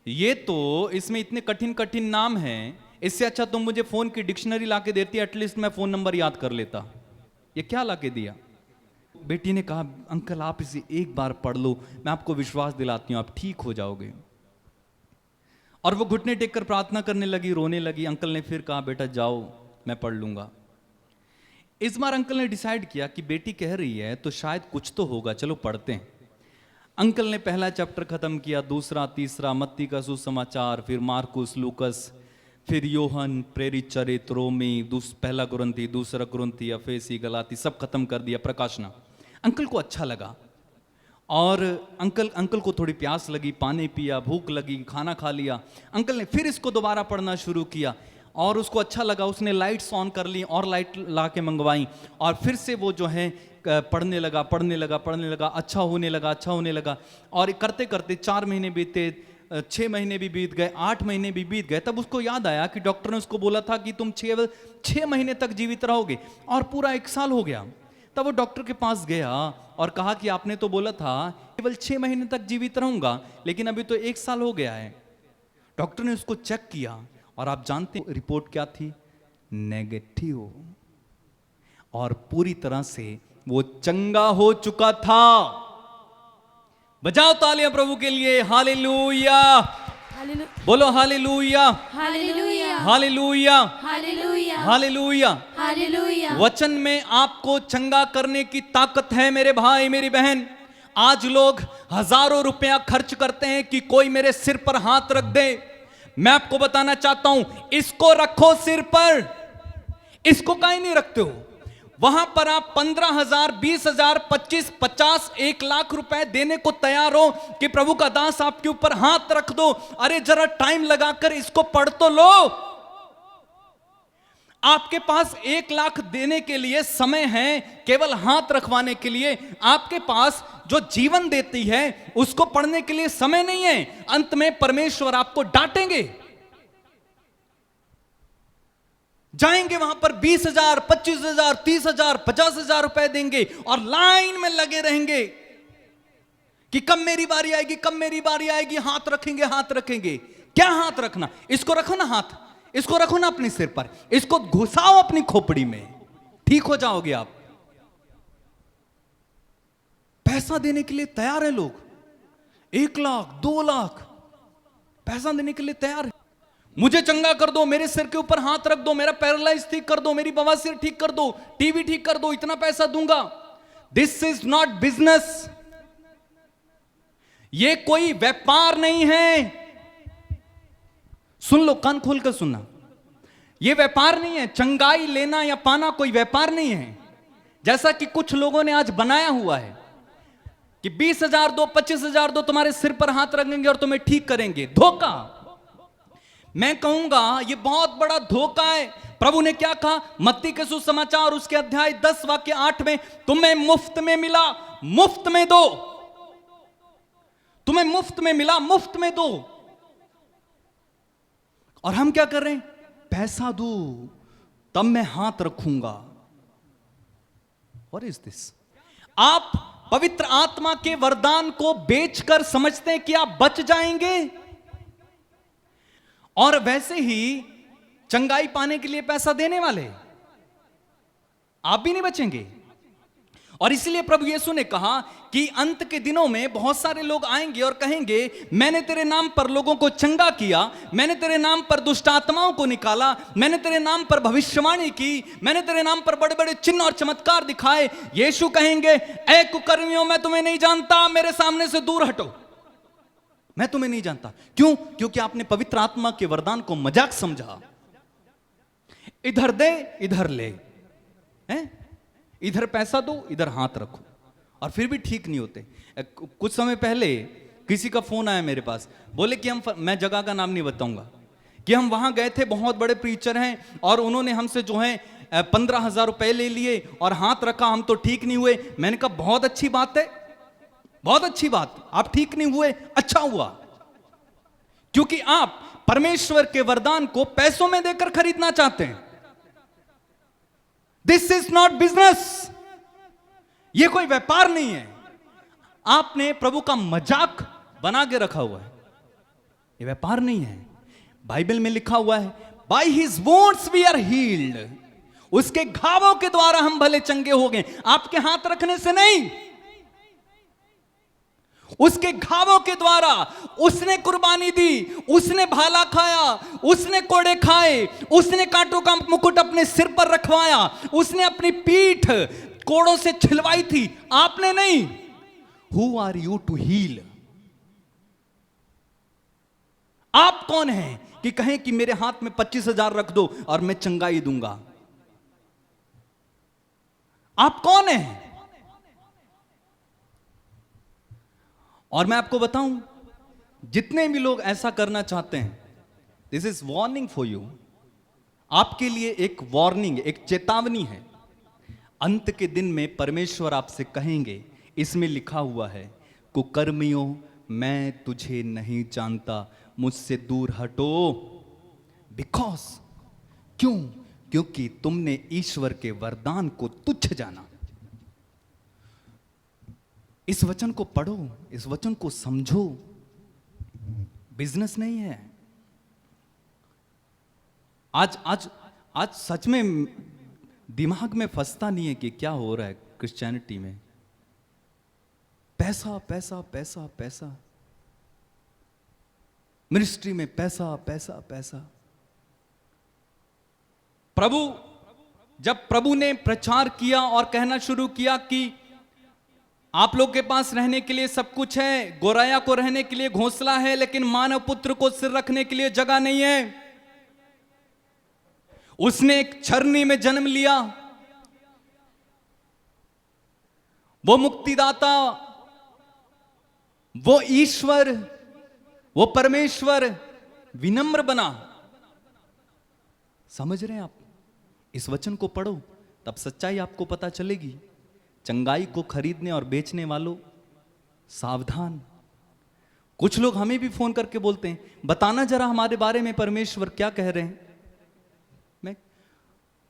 ये तो इसमें इतने कठिन कठिन नाम हैं, इससे अच्छा तुम मुझे फोन की डिक्शनरी लाके देती, एटलीस्ट मैं फोन नंबर याद कर लेता। ये क्या लाके दिया? बेटी ने कहा अंकल आप इसे एक बार पढ़ लो, मैं आपको विश्वास दिलाती हूं आप ठीक हो जाओगे। और वो घुटने टेक कर प्रार्थना करने लगी, रोने लगी। अंकल ने फिर कहा बेटा जाओ मैं पढ़ लूंगा। इस बार अंकल ने डिसाइड किया कि बेटी कह रही है तो शायद कुछ तो होगा, चलो पढ़ते हैं। अंकल ने पहला चैप्टर खत्म किया, दूसरा, तीसरा, मत्ती का सुसमाचार, फिर मार्कुस, लूकस, फिर योहन, प्रेरित चरित्र, रोमी, पहला कुरिन्थी, दूसरा कुरिन्थी, एफेसी, गलाती, सब खत्म कर दिया, प्रकाशना। अंकल को अच्छा लगा और अंकल को थोड़ी प्यास लगी, पानी पिया, भूख लगी, खाना खा लिया। अंकल ने फिर इसको दोबारा पढ़ना शुरू किया और उसको अच्छा लगा। उसने लाइट्स ऑन कर ली और लाइट ला के मंगवाई और फिर से वो जो है पढ़ने लगा, अच्छा होने लगा। और करते करते 4 महीने बीते, 6 महीने भी बीत गए, 8 महीने भी बीत गए। तब उसको याद आया कि डॉक्टर ने उसको बोला था कि तुम 6 महीने तक जीवित रहोगे, और पूरा 1 साल हो गया। तब वो डॉक्टर के पास गया और कहा कि आपने तो बोला था केवल 6 महीने तक जीवित रहूंगा, लेकिन अभी तो 1 साल हो गया है। डॉक्टर ने उसको चेक किया और आप जानते हैं रिपोर्ट क्या थी? नेगेटिव। और पूरी तरह से वो चंगा हो चुका था। बजाओ तालियां प्रभु के लिए, हालेलुया, बोलो hallelujah, hallelujah, hallelujah, hallelujah, hallelujah. Hallelujah. वचन में आपको चंगा करने की ताकत है मेरे भाई मेरी बहन। आज लोग हजारों रुपया खर्च करते हैं कि कोई मेरे सिर पर हाथ रख दे। मैं आपको बताना चाहता हूं, इसको रखो सिर पर। इसको काहे नहीं रखते हो? वहां पर आप 15,000, 20,000, 25, 50, 1 लाख रुपए देने को तैयार हो कि प्रभु का दास आपके ऊपर हाथ रख दो। अरे जरा टाइम लगाकर इसको पढ़ तो लो। आपके पास 1 लाख देने के लिए समय है, केवल हाथ रखवाने के लिए आपके पास जो जीवन देती है उसको पढ़ने के लिए समय नहीं है। अंत में परमेश्वर आपको डांटेंगे। जाएंगे वहां पर 20,000, 25,000, 30,000, 50,000 रुपए देंगे और लाइन में लगे रहेंगे कि कब मेरी बारी आएगी, कब मेरी बारी आएगी। हाथ रखेंगे, हाथ रखेंगे। क्या हाथ रखना? इसको रखो ना हाथ, इसको रखो ना अपने सिर पर, इसको घुसाओ अपनी खोपड़ी में, ठीक हो जाओगे आप। पैसा देने के लिए तैयार है लोग, 1 लाख, 2 लाख पैसा देने के लिए तैयार है। मुझे चंगा कर दो, मेरे सिर के ऊपर हाथ रख दो, मेरा पैरालाइज ठीक कर दो, मेरी बवासीर ठीक कर दो, टीवी ठीक कर दो, इतना पैसा दूंगा। This is not business. ये कोई व्यापार नहीं है। सुन लो, कान खोल कर सुनना, ये व्यापार नहीं है। चंगाई लेना या पाना कोई व्यापार नहीं है, जैसा कि कुछ लोगों ने आज बनाया हुआ है कि 20,000 दो, 25,000 दो, तुम्हारे सिर पर हाथ रखेंगे और तुम्हें ठीक करेंगे। धोखा। मैं कहूंगा ये बहुत बड़ा धोखा है। प्रभु ने क्या कहा? मत्ती के सुसमाचार उसके अध्याय 10 वाक्य 8 में, तुम्हें मुफ्त में मिला, मुफ्त में दो। तुम्हें मुफ्त में मिला, मुफ्त में दो। और हम क्या कर रहे हैं? पैसा दो तब मैं हाथ रखूंगा। What is this? आप पवित्र आत्मा के वरदान को बेचकर समझते हैं कि आप बच जाएंगे, और वैसे ही चंगाई पाने के लिए पैसा देने वाले आप भी नहीं बचेंगे। और इसलिए प्रभु यीशु ने कहा कि अंत के दिनों में बहुत सारे लोग आएंगे और कहेंगे, मैंने तेरे नाम पर लोगों को चंगा किया, मैंने तेरे नाम पर दुष्ट आत्माओं को निकाला, मैंने तेरे नाम पर भविष्यवाणी की, मैंने तेरे नाम पर बड़े बड़े चिन्ह और चमत्कार दिखाए। यीशु कहेंगे, ए कुकर्मियों, मैं तुम्हें नहीं जानता, मेरे सामने से दूर हटो, मैं तुम्हें नहीं जानता। क्यों? क्योंकि आपने पवित्र आत्मा के वरदान को मजाक समझा। इधर दे इधर ले, हैं? इधर पैसा दो इधर हाथ रखो, और फिर भी ठीक नहीं होते। कुछ समय पहले किसी का फोन आया मेरे पास, बोले कि मैं जगह का नाम नहीं बताऊंगा, कि हम वहां गए थे, बहुत बड़े प्रीचर हैं, और उन्होंने हमसे जो है 15,000 रुपए ले लिए और हाथ रखा, हम तो ठीक नहीं हुए। मैंने कहा बहुत अच्छी बात है, बहुत अच्छी बात, आप ठीक नहीं हुए, अच्छा हुआ, क्योंकि आप परमेश्वर के वरदान को पैसों में देकर खरीदना चाहते हैं। दिस इज नॉट बिजनेस, यह कोई व्यापार नहीं है। आपने प्रभु का मजाक बना के रखा हुआ है, यह व्यापार नहीं है। बाइबल में लिखा हुआ है, by his wounds we are healed, उसके घावों के द्वारा हम भले चंगे हो गए। आपके हाथ रखने से नहीं, उसके घावों के द्वारा उसने कुर्बानी दी, उसने भाला खाया, उसने कोड़े खाए, उसने कांटों का मुकुट अपने सिर पर रखवाया, उसने अपनी पीठ कोड़ों से छिलवाई थी, आपने नहीं। Who are you to heal? आप कौन हैं कि कहें कि मेरे हाथ में 25,000 रख दो और मैं चंगाई दूंगा? आप कौन हैं? और मैं आपको बताऊं, जितने भी लोग ऐसा करना चाहते हैं, this is warning for you, आपके लिए एक वार्निंग, एक चेतावनी है। अंत के दिन में परमेश्वर आपसे कहेंगे, इसमें लिखा हुआ है, कुकर्मियों, मैं तुझे नहीं जानता, मुझसे दूर हटो। बिकॉज, क्यों? क्योंकि तुमने ईश्वर के वरदान को तुच्छ जाना। इस वचन को पढ़ो, इस वचन को समझो, बिजनेस नहीं है। आज आज आज सच में दिमाग में फंसता नहीं है कि क्या हो रहा है क्रिश्चियनिटी में। पैसा पैसा पैसा पैसा, मिनिस्ट्री में पैसा पैसा पैसा। जब प्रभु ने प्रचार किया और कहना शुरू किया कि आप लोग के पास रहने के लिए सब कुछ है, गोराया को रहने के लिए घोंसला है, लेकिन मानव पुत्र को सिर रखने के लिए जगह नहीं है। उसने एक छरनी में जन्म लिया, वो मुक्तिदाता, वो ईश्वर, वो परमेश्वर विनम्र बना। समझ रहे हैं आप? इस वचन को पढ़ो, तब सच्चाई आपको पता चलेगी। चंगाई को खरीदने और बेचने वालों, सावधान। कुछ लोग हमें भी फोन करके बोलते हैं, बताना जरा हमारे बारे में परमेश्वर क्या कह रहे हैं।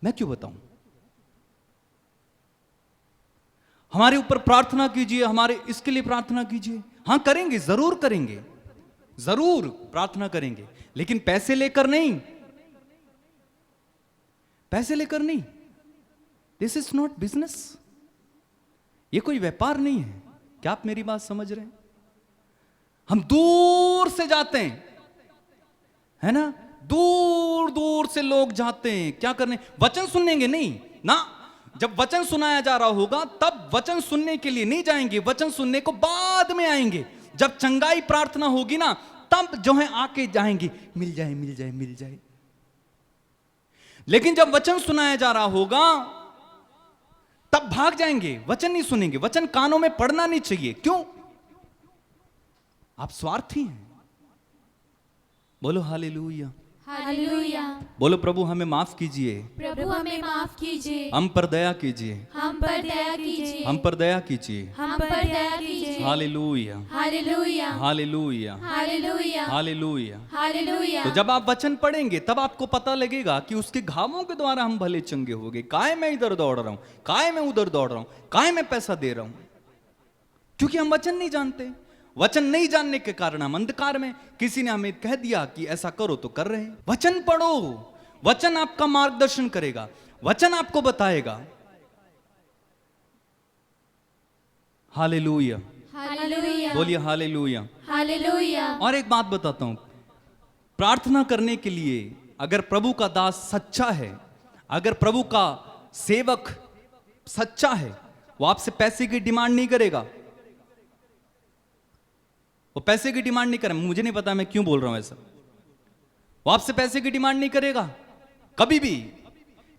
मैं क्यों बताऊं? हमारे ऊपर प्रार्थना कीजिए, हमारे इसके लिए प्रार्थना कीजिए। हां करेंगे, जरूर करेंगे, जरूर प्रार्थना करेंगे, लेकिन पैसे लेकर नहीं, पैसे लेकर नहीं। दिस इज नॉट बिजनेस, ये कोई व्यापार नहीं है। क्या आप मेरी बात समझ रहे हैं? हम दूर से जाते हैं, है ना, दूर दूर से लोग जाते हैं, क्या करने? वचन सुनेंगे नहीं ना। जब वचन सुनाया जा रहा होगा तब वचन सुनने के लिए नहीं जाएंगे, वचन सुनने को बाद में आएंगे। जब चंगाई प्रार्थना होगी ना, तब जो है आके जाएंगे, मिल जाए मिल जाए मिल जाए। लेकिन जब वचन सुनाया जा रहा होगा तब भाग जाएंगे, वचन नहीं सुनेंगे। वचन कानों में पड़ना नहीं चाहिए। क्यों? आप स्वार्थी हैं। बोलो हालेलुया। हालेलुया। बोलो प्रभु हमें माफ कीजिए, प्रभु हमें माफ कीजिए, हम पर दया कीजिए, हम पर दया कीजिए, हम पर दया कीजिए। हम पर दया कीजिए। Hallelujah, hallelujah, hallelujah, hallelujah, hallelujah. Hallelujah. तो जब आप वचन पढ़ेंगे तब आपको पता लगेगा कि उसके घावों के द्वारा हम भले चंगे हो गए। काहे मैं इधर दौड़ रहा हूं, काहे मैं उधर दौड़ रहा हूं, काहे मैं पैसा दे रहा हूं? क्योंकि हम वचन नहीं जानते। वचन नहीं जानने के कारण हम अंधकार में, किसी ने हमें कह दिया कि ऐसा करो तो कर रहे हैं। वचन पढ़ो, वचन आपका मार्गदर्शन करेगा, वचन आपको बताएगा। हालेलुया, हालेलुया, बोलिए हालेलुया। हालेलुया। और एक बात बताता हूं, प्रार्थना करने के लिए अगर प्रभु का दास सच्चा है, अगर प्रभु का सेवक सच्चा है, वो आपसे पैसे की डिमांड नहीं करेगा। वो पैसे की डिमांड नहीं करेगा। मुझे नहीं पता मैं क्यों बोल रहा हूं ऐसा। वो आपसे पैसे की डिमांड नहीं करेगा कभी भी,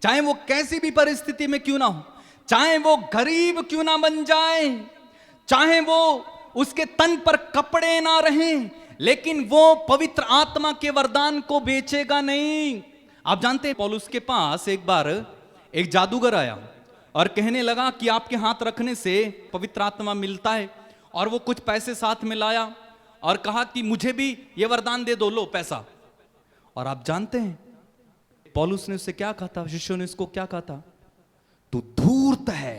चाहे वो कैसी भी परिस्थिति में क्यों ना हो, चाहे वो गरीब क्यों ना बन जाए, चाहे वो उसके तन पर कपड़े ना रहें, लेकिन वो पवित्र आत्मा के वरदान को बेचेगा नहीं। आप जानते हैं पौलुस के पास एक बार एक जादूगर आया और कहने लगा कि आपके हाथ रखने से पवित्र आत्मा मिलता है, और वो कुछ पैसे साथ में लाया और कहा कि मुझे भी ये वरदान दे दो, लो पैसा। और आप जानते हैं पौलुस ने उससे क्या कहा था, शिष्यों ने उसको क्या कहा था? तू धूर्त है,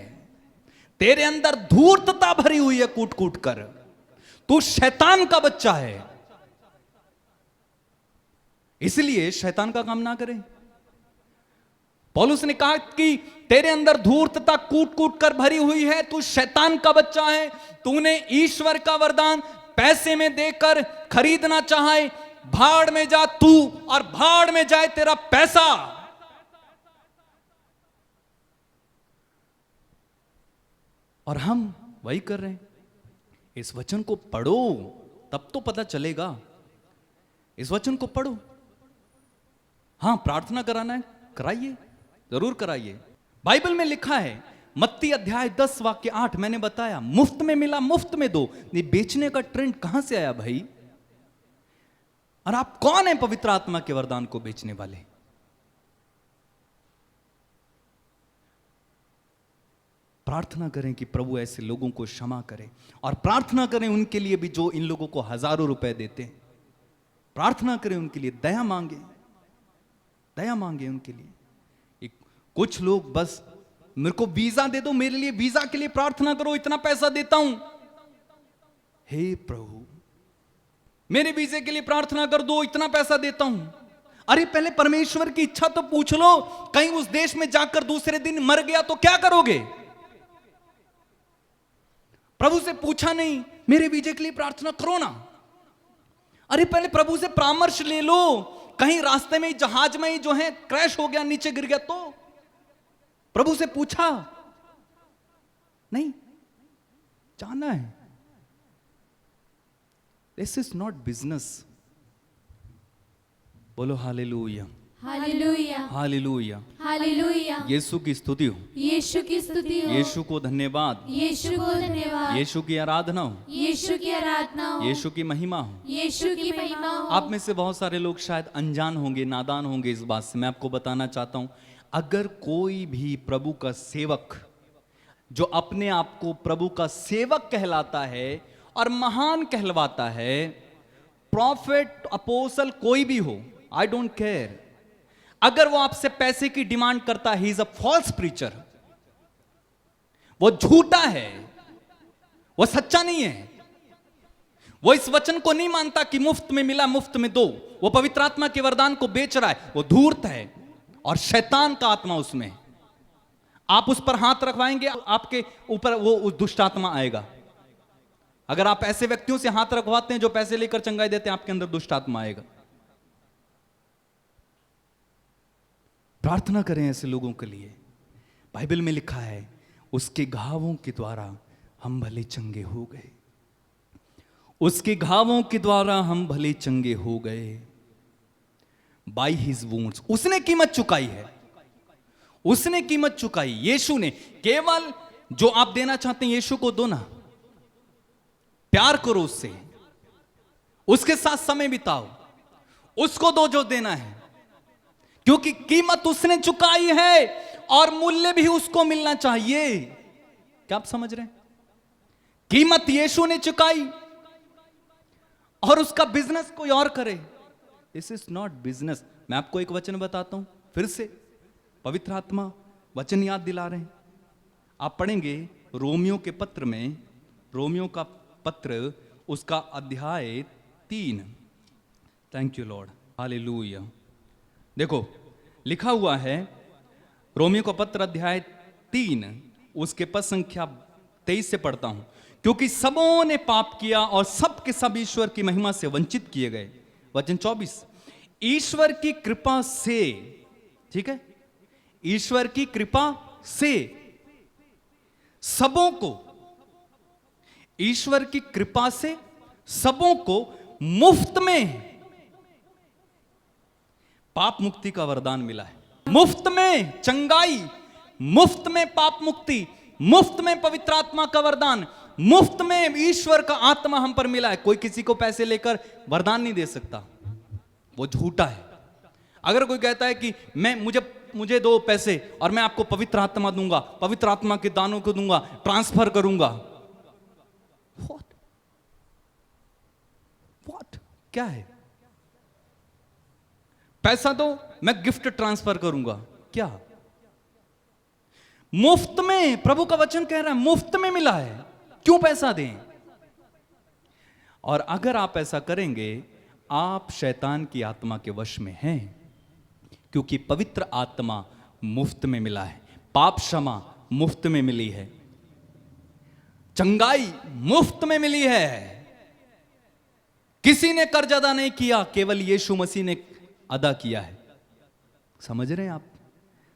तेरे अंदर धूर्तता भरी हुई है कूट कूट कर, तू शैतान का बच्चा है, इसलिए शैतान का काम ना करें। पौलुस ने कहा कि तेरे अंदर धूर्तता कूट कूट कर भरी हुई है, तू शैतान का बच्चा है, तूने ईश्वर का वरदान पैसे में देकर खरीदना चाहे, भाड़ में जा तू और भाड़ में जाए तेरा पैसा। और हम वही कर रहे हैं। इस वचन को पढ़ो तब तो पता चलेगा। इस वचन को पढ़ो। हां, प्रार्थना कराना है, कराइए, जरूर कराइए। बाइबल में लिखा है, मत्ती अध्याय 10 वाक्य 8, मैंने बताया मुफ्त में मिला मुफ्त में दो। ये बेचने का ट्रेंड कहां से आया भाई? और आप कौन है पवित्र आत्मा के वरदान को बेचने वाले? प्रार्थना करें कि प्रभु ऐसे लोगों को क्षमा करे, और प्रार्थना करें उनके लिए भी जो इन लोगों को हजारों रुपए देते हैं। प्रार्थना करें उनके लिए, दया मांगे, दया मांगे उनके लिए। कुछ लोग बस मेरे को वीजा दे दो, मेरे लिए वीजा के लिए प्रार्थना करो, इतना पैसा देता हूं। हे प्रभु मेरे वीजे के लिए प्रार्थना कर दो, इतना पैसा देता हूं। अरे पहले परमेश्वर की इच्छा तो पूछ लो। कहीं उस देश में जाकर दूसरे दिन मर गया तो क्या करोगे? प्रभु से पूछा नहीं, मेरे वीजे के लिए प्रार्थना करो ना। अरे पहले प्रभु से परामर्श ले लो। कहीं रास्ते में जहाज में ही जो है क्रैश हो गया, नीचे गिर गया तो प्रभु से पूछा नहीं? जाना है। This is not business. बोलो हालेलुया, हालेलुया, हालेलुया। हालेलुया। यीशु की स्तुति हो, यीशु की स्तुति हो, यीशु को धन्यवाद, यीशु को धन्यवाद, यीशु की आराधना हो, यीशु की आराधना हो, यीशु की महिमा हो। यीशु की महिमा हो। आप में से बहुत सारे लोग शायद अनजान होंगे, नादान होंगे इस बात से। मैं आपको बताना चाहता हूं, अगर कोई भी प्रभु का सेवक जो अपने आप को प्रभु का सेवक कहलाता है और महान कहलवाता है, प्रॉफिट, अपोस्टल, कोई भी हो, आई डोंट केयर, अगर वो आपसे पैसे की डिमांड करता है, he is a false preacher. वो झूठा है, वो सच्चा नहीं है। वो इस वचन को नहीं मानता कि मुफ्त में मिला मुफ्त में दो। वो पवित्र आत्मा के वरदान को बेच रहा है, वो धूर्त है और शैतान का आत्मा उसमें। आप उस पर हाथ रखवाएंगे, आपके ऊपर वो उस दुष्ट आत्मा आएगा। अगर आप ऐसे व्यक्तियों से हाथ रखवाते हैं जो पैसे लेकर चंगाई देते हैं, आपके अंदर दुष्ट आत्मा आएगा। प्रार्थना करें ऐसे लोगों के लिए। बाइबल में लिखा है, उसके घावों के द्वारा हम भले चंगे हो गए। उसके घावों के द्वारा हम भले चंगे हो गए। बाय हिज वुंड्स, उसने कीमत चुकाई है, उसने कीमत चुकाई। यीशु ने। केवल जो आप देना चाहते हैं यीशु को दो ना, प्यार करो उससे, उसके साथ समय बिताओ, उसको दो जो देना है। क्योंकि कीमत उसने चुकाई है और मूल्य भी उसको मिलना चाहिए। क्या आप समझ रहे हैं? कीमत यीशु ने चुकाई और उसका बिजनेस कोई और करे, दिस इज नॉट बिजनेस। मैं आपको एक वचन बताता हूं, फिर से पवित्र आत्मा वचन याद दिला रहे हैं। आप पढ़ेंगे रोमियो के पत्र में, रोमियो का पत्र उसका अध्याय 3। Thank you Lord, hallelujah. देखो लिखा हुआ है रोमियो का पत्र अध्याय 3 उसके पद संख्या 23 से पढ़ता हूं। क्योंकि सबों ने पाप किया और सब के सब ईश्वर की महिमा से वंचित किए गए। वचन 24, ईश्वर की कृपा से, ठीक है, ईश्वर की कृपा से सबों को, ईश्वर की कृपा से सबों को मुफ्त में पाप मुक्ति का वरदान मिला है। मुफ्त में चंगाई, मुफ्त में पाप मुक्ति, मुफ्त में पवित्र आत्मा का वरदान, मुफ्त में ईश्वर का आत्मा हम पर मिला है। कोई किसी को पैसे लेकर वरदान नहीं दे सकता, वो झूठा है। अगर कोई कहता है कि मुझे दो पैसे और मैं आपको पवित्र आत्मा दूंगा, पवित्र आत्मा के दानों को दूंगा, ट्रांसफर करूंगा, व्हाट क्या है? पैसा दो मैं गिफ्ट ट्रांसफर करूंगा, क्या? मुफ्त में, प्रभु का वचन कह रहा है मुफ्त में मिला है, क्यों पैसा दें? और अगर आप ऐसा करेंगे आप शैतान की आत्मा के वश में हैं, क्योंकि पवित्र आत्मा मुफ्त में मिला है, पाप क्षमा मुफ्त में मिली है, चंगाई मुफ्त में मिली है। किसी ने कर्ज अदा नहीं किया, केवल यीशु मसीह ने अदा किया है। समझ रहे हैं आप?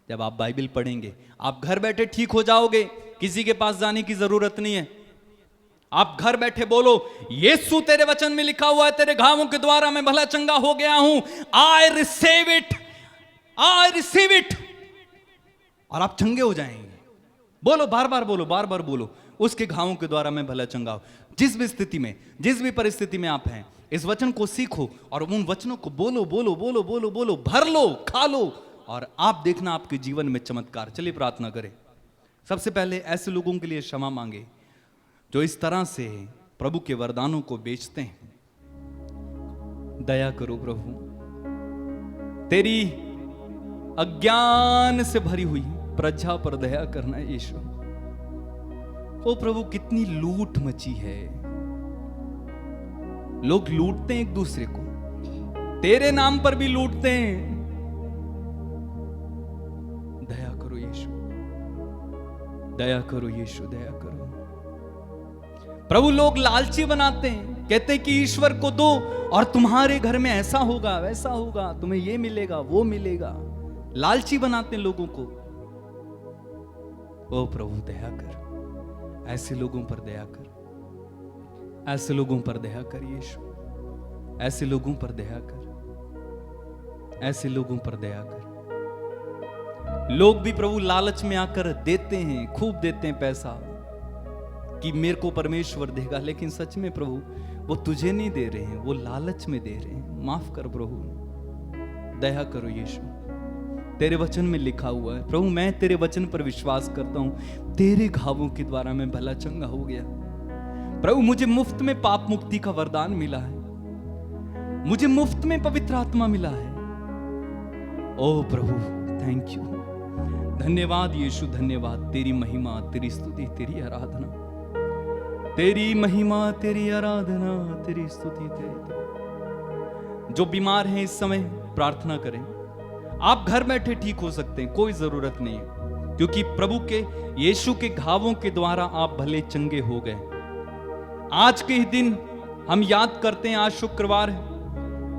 जब आप बाइबल पढ़ेंगे आप घर बैठे ठीक हो जाओगे, किसी के पास जाने की जरूरत नहीं है। आप घर बैठे बोलो, यीशु तेरे वचन में लिखा हुआ है, तेरे घावों के द्वारा मैं भला चंगा हो गया हूं, I receive it, I receive it, और आप चंगे हो जाएंगे। बोलो, बार बार बोलो, बार बार बोलो, उसके घावों के द्वारा मैं भला चंगा हूं। जिस भी स्थिति में, जिस भी परिस्थिति में आप हैं, इस वचन को सीखो और उन वचनों को बोलो बोलो बोलो बोलो बोलो, भर लो, खा लो, और आप देखना आपके जीवन में चमत्कार। चलिए प्रार्थना करें। सबसे पहले ऐसे लोगों के लिए क्षमा मांगे जो इस तरह से प्रभु के वरदानों को बेचते हैं। दया करो प्रभु, तेरी अज्ञान से भरी हुई प्रजा पर दया करना यीशु। ओ प्रभु, कितनी लूट मची है, लोग लूटते हैं एक दूसरे को, तेरे नाम पर भी लूटते हैं। दया करो यीशु, दया करो यीशु, दया करो प्रभु। लोग लालची बनाते हैं, कहते हैं कि ईश्वर को दो और तुम्हारे घर में ऐसा होगा, वैसा होगा, तुम्हें ये मिलेगा, वो मिलेगा। लालची बनाते हैं लोगों को। ओ प्रभु दया कर, ऐसे लोगों पर दया कर, ऐसे लोगों पर दया कर यीशु, ऐसे लोगों पर दया कर, ऐसे लोगों पर दया कर। लोग भी प्रभु लालच में आकर देते हैं, खूब देते हैं पैसा कि मेरे को परमेश्वर देगा, लेकिन सच में प्रभु वो तुझे नहीं दे रहे हैं, वो लालच में दे रहे हैं। माफ कर प्रभु, दया करो यीशु। तेरे वचन में लिखा हुआ है प्रभु, मैं तेरे वचन पर विश्वास करता हूं, तेरे घावों के द्वारा मैं भला चंगा हो गया। प्रभु मुझे मुफ्त में पाप मुक्ति का वरदान मिला है, मुझे मुफ्त में पवित्र आत्मा मिला है। ओ प्रभु थैंक यू, धन्यवाद यीशु, धन्यवाद। तेरी महिमा, तेरी स्तुति, तेरी आराधना, तेरी महिमा, तेरी आराधना, तेरी स्तुति, तेरी। जो बीमार हैं इस समय प्रार्थना करें। आप घर बैठे ठीक हो सकते हैं, कोई जरूरत नहीं है, क्योंकि प्रभु के यीशु के घावों के द्वारा आप भले चंगे हो गए। आज के ही दिन हम याद करते हैं, आज शुक्रवार है,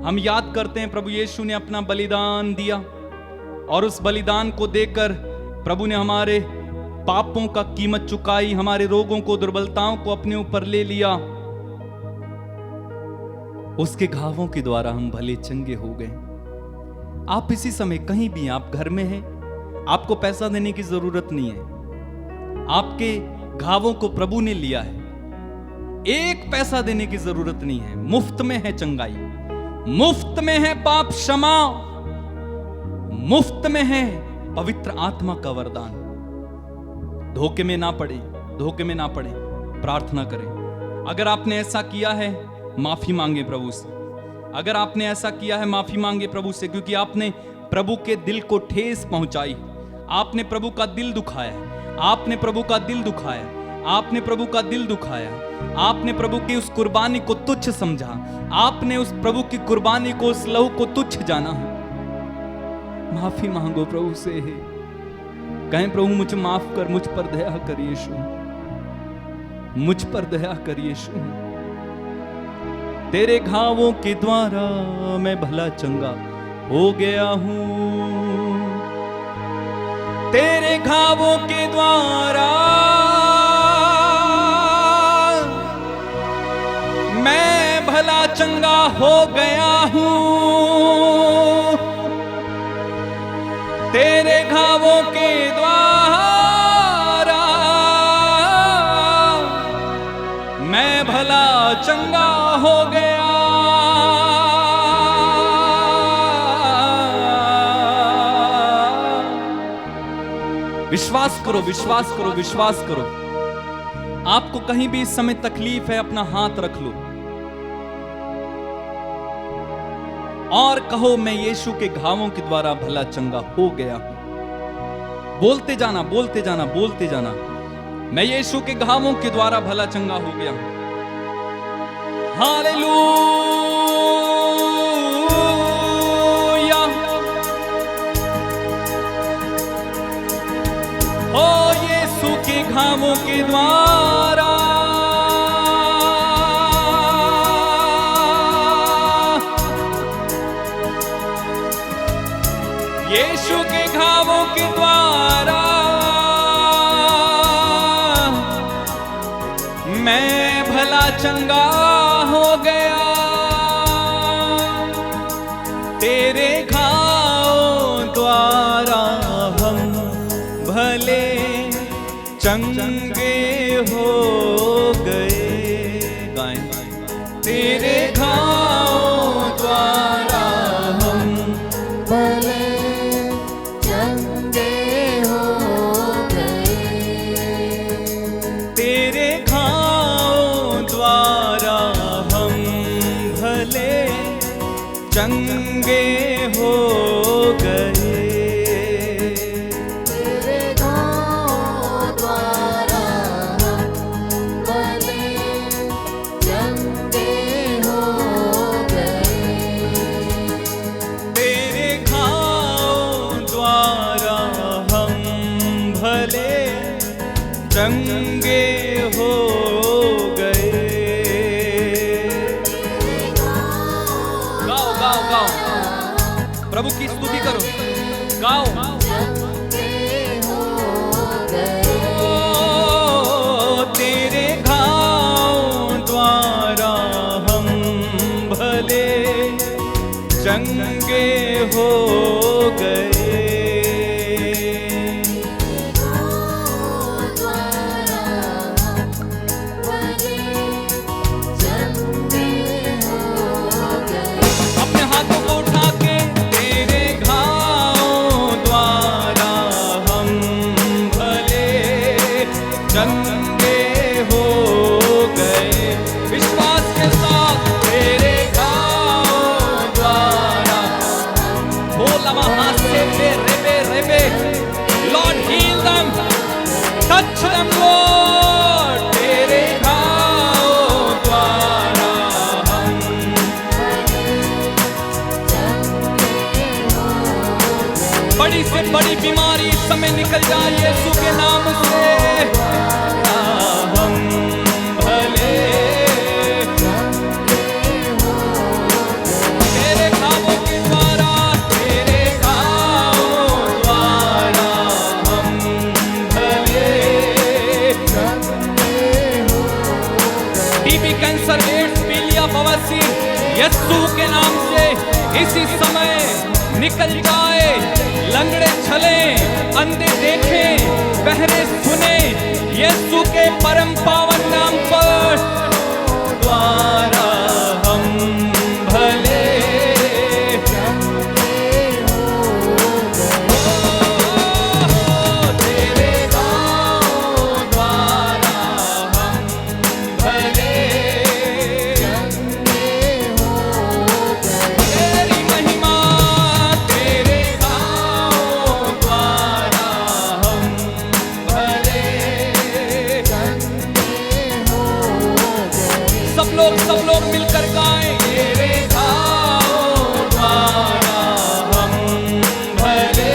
हम याद करते हैं प्रभु यीशु ने अपना बलिदान दिया और उस बलिदान को देकर प्रभु ने हमारे पापों का कीमत चुकाई, हमारे रोगों को, दुर्बलताओं को अपने ऊपर ले लिया। उसके घावों के द्वारा हम भले चंगे हो गए। आप इसी समय कहीं भी, आप घर में हैं, आपको पैसा देने की जरूरत नहीं है, आपके घावों को प्रभु ने लिया है, एक पैसा देने की जरूरत नहीं है। मुफ्त में है चंगाई, मुफ्त में है पाप क्षमा, मुफ्त में है पवित्र आत्मा का वरदान। धोखे में ना पड़े, धोखे में ना पड़े, प्रार्थना करें। अगर आपने ऐसा किया है, माफी मांगे प्रभु से। अगर आपने ऐसा किया है, माफी मांगे प्रभु से, क्योंकि आपने प्रभु के दिल को ठेस पहुंचाई। आपने प्रभु का दिल दुखाया, आपने प्रभु का दिल दुखाया, आपने प्रभु का दिल दुखाया। आपने प्रभु की उस कुर्बानी को तुच्छ समझा, आपने उस प्रभु की कुर्बानी को, उस लहू को तुच्छ जाना। माफी मांगो प्रभु से, कहें प्रभु मुझे माफ कर, मुझ पर दया कर यीशु, मुझ पर दया कर यीशु। तेरे घावों के द्वारा मैं भला चंगा हो गया हूं, तेरे घावों के द्वारा मैं भला चंगा हो गया हूं, तेरे घावों के द्वारा मैं भला चंगा हो गया। विश्वास करो, विश्वास करो, विश्वास करो। आपको कहीं भी इस समय तकलीफ है, अपना हाथ रख लो और कहो मैं यीशु के घावों के द्वारा भला चंगा हो गया हूं। बोलते जाना, बोलते जाना, बोलते जाना, मैं यीशु के घावों के द्वारा भला चंगा हो गया हूं। हालेलुया। ओ यीशु के घावों के द्वारा यीशु के घावों के द्वारा मैं भला चंगा हो गया, तेरे घावों द्वारा हम भले चंगे हो गए। गाएं, तेरे घावों द्वारा हम भले चंगे हो गए, तेरे घावों द्वारा हम भले चंगे हो गए, तेरे घावों द्वारा हम भले चंगे हो गए, तेरे घावों द्वारा हम भले चंगे हो गए। गाओ गाओ गाओ, प्रभु की स्तुति करो, गाओ। ओ, तेरे घावों द्वारा हम भले चंगे हो गए, अपने हाथों को उठा के तेरे घावों द्वारा हम भले चंगे हो गए। विश्वास के साथ तेरे घावों द्वारा बोला वहां से रेबे रेबे, lord heal them, touch them lord, तेरे घावों द्वारा हम बड़ी से बड़ी बीमारी इस समय निकल जाए यीशु के नाम से। हम भले तेरे घावों के द्वारा, तेरे घावों द्वारा हम भले टीबी, कैंसर, एड्स, पीलिया, बवासीर यीशु के नाम से इसी समय निकल जाए। लंगड़े चले, अंधे देखे, बहरे सुने, यीशु के परम पावन नाम पर द्वारा हम भले भले चंगे हो गए। तेरी महिमा तेरे गाँव द्वारा हम भले चंगे हो गए। सब लोग मिलकर गाएं तेरे गाँव द्वारा हम भले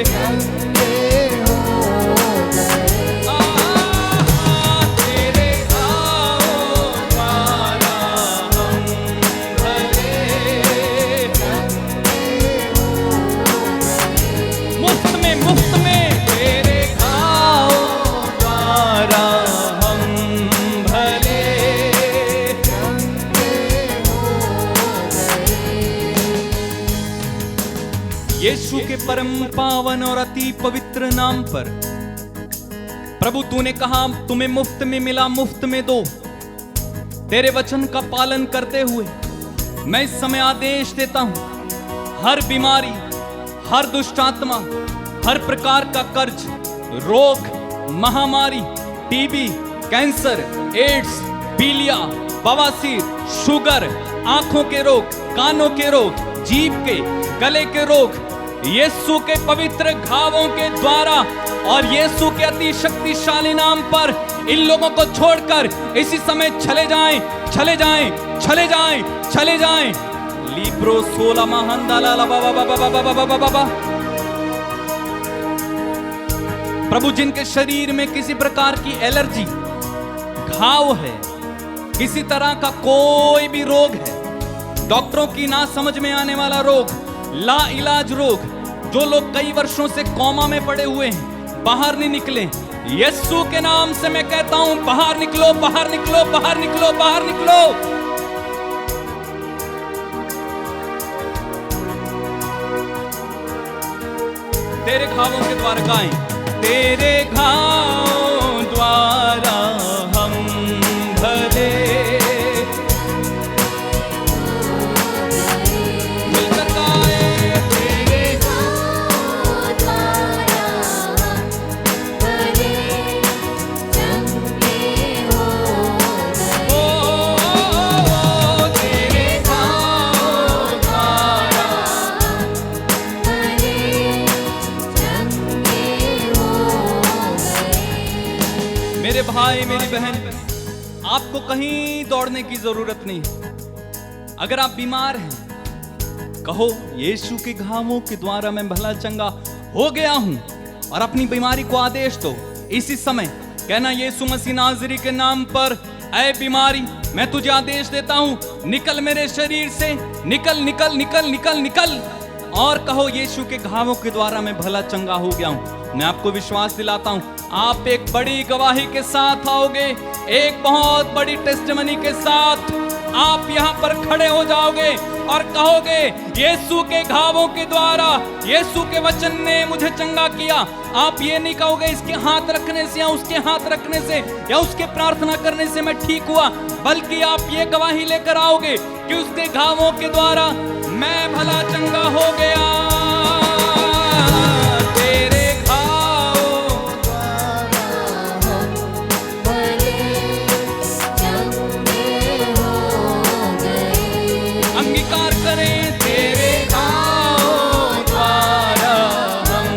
चंगे हो गए। तेरे गाँव द्वारा हम भले मुफ्त में तेरे गाँव द्वारा हम भले यीशु के परम पावन और अति पवित्र नाम पर प्रभु तूने कहा तुम्हें मुफ्त में मिला मुफ्त में दो। तेरे वचन का पालन करते हुए मैं इस समय आदेश देता हूं, हर बीमारी, हर दुष्ट आत्मा, हर प्रकार का कर्ज, रोग, महामारी, टीबी, कैंसर, एड्स, पीलिया, बवासीर, शुगर, आंखों के रोग, कानों के रोग, जीभ के, गले के रोग, यीशु के पवित्र घावों के द्वारा और यीशु के अति शक्तिशाली नाम पर इन लोगों को छोड़कर इसी समय चले जाएं, चले जाएं, चले जाएं, चले जाएं। लिब्रो सोला महांदाला ला बाबा बाबा बाबा बाबा बाबा। प्रभु जिनके शरीर में किसी प्रकार की एलर्जी, घाव है, किसी तरह का कोई भी रोग है, डॉक्टरों की ना समझ में आने वाला रोग, ला इलाज रोग, जो लोग कई वर्षों से कोमा में पड़े हुए हैं, बाहर नहीं निकले, यीशु के नाम से मैं कहता हूं बाहर निकलो, बाहर निकलो, बाहर निकलो, बाहर निकलो। तेरे घावों के द्वारा गाएं, तेरे घावों द्वारा हम भले मिलकर गाएं, तेरे द्वारा भले चंगे हो गए। ओ तेरे घावों द्वारा भले चंगे हो गए। मेरे भाई मेरी बहन, आपको कहीं दौड़ने की जरूरत नहीं है। अगर आप बीमार हैं, कहो यीशु के घावों के द्वारा मैं भला चंगा हो गया हूं और अपनी बीमारी को आदेश दो। इसी समय कहना, यीशु मसीह नाज़री के नाम पर ऐ बीमारी मैं तुझे आदेश देता हूं, निकल मेरे शरीर से, निकल निकल निकल निकल निकल। और कहो यीशु के घावों के द्वारा मैं भला चंगा हो गया हूं। मैं आपको विश्वास दिलाता हूं, आप एक बड़ी गवाही के साथ आओगे, एक बहुत बड़ी टेस्टिमनी के साथ आप यहां पर खड़े हो जाओगे और कहोगे यीशु के घावों के द्वारा, यीशु के वचन ने मुझे चंगा किया। आप ये नहीं कहोगे इसके हाथ रखने से या उसके हाथ रखने से या उसके प्रार्थना करने से मैं ठीक हुआ, बल्कि आप ये गवाही लेकर आओगे कि उसके घावों के द्वारा मैं भला चंगा हो गया। तेरे घावों भले चंगे हो गए। अंगीकार करें, तेरे घावों द्वारा हम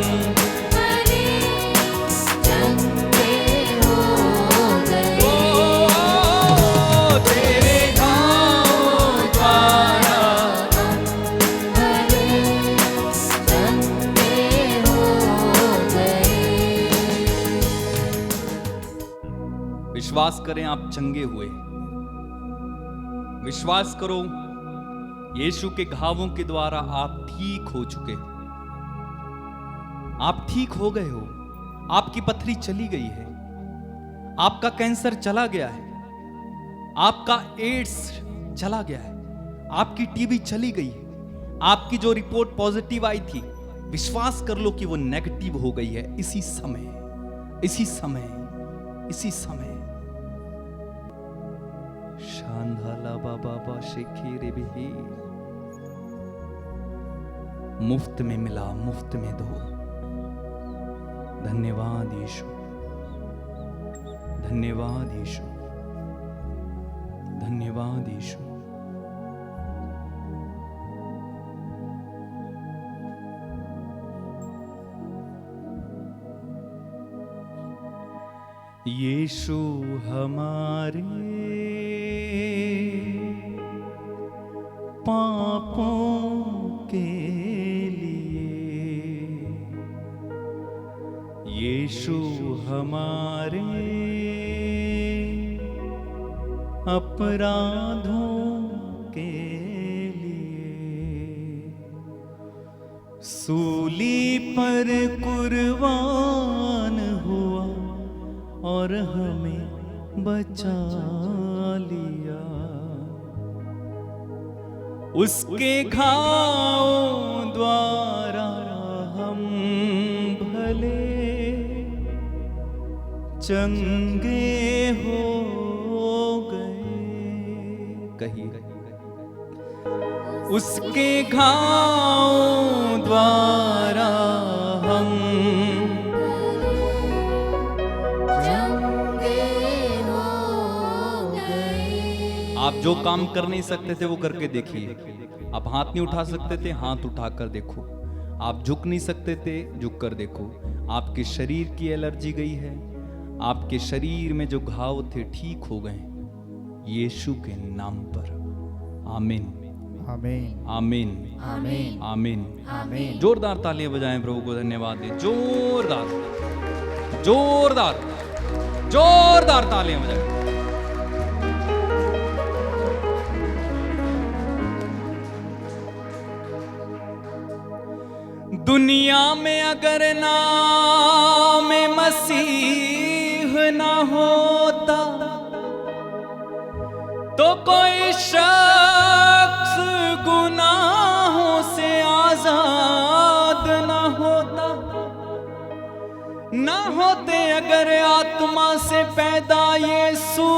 भले चंगे हो गए। ओ तेरे घावों द्वारा भले चंगे हो गए। विश्वास करें आप चंगे हुए। विश्वास करो यीशु के घावों के द्वारा आप ठीक हो चुके हो। आप ठीक हो गए हो। आपकी पथरी चली गई है, आपका कैंसर चला गया है, आपका एड्स चला गया है, आपकी टीबी चली गई है। आपकी जो रिपोर्ट पॉजिटिव आई थी, विश्वास कर लो कि वो नेगेटिव हो गई है इसी समय, इसी समय, इसी समय। शांधाला बाबा शेखी रे भी मुफ्त में मिला, मुफ्त में दो। धन्यवाद यीशु, धन्यवाद यीशु, धन्यवाद यीशु। यीशु हमारे पापों के लिए, यीशु हमारे अपराधों के लिए सूली पर कुर्बान हुआ और हमें बचा लिया। उसके घावों द्वारा हम भले चंगे हो गए। कहिए, उसके घावों द्वारा हम आप जो काम कर नहीं सकते थे वो करके देखिए। आप हाथ नहीं उठा सकते थे, हाथ उठाकर देखो। आप झुक नहीं सकते थे, झुक कर देखो। आपके शरीर की एलर्जी गई है, आपके शरीर में जो घाव थे ठीक हो गए यीशु के नाम पर। आमीन आमीन आमीन आमीन आमीन आमीन। जोरदार तालियां बजाएं, प्रभु को धन्यवाद दें। जोरदार जोरदार जोरदार तालियां बजाएं। दुनिया में अगर नाम मसीह ना होता तो कोई शख्स गुनाहों से आजाद ना होता। ना होते अगर आत्मा से पैदा यीशु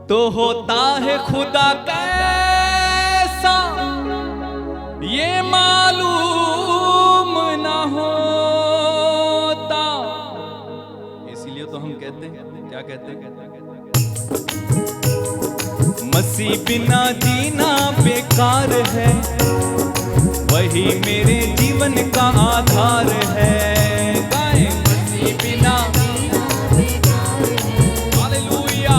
तो होता है खुदा कैसा ये मालूम ना होता। इसीलिए तो हम कहते हैं, क्या कहते हैं? मसीह बिना जीना बेकार है, वही मेरे जीवन का आधार है। गाएं, मसीह बिना, हालेलुया,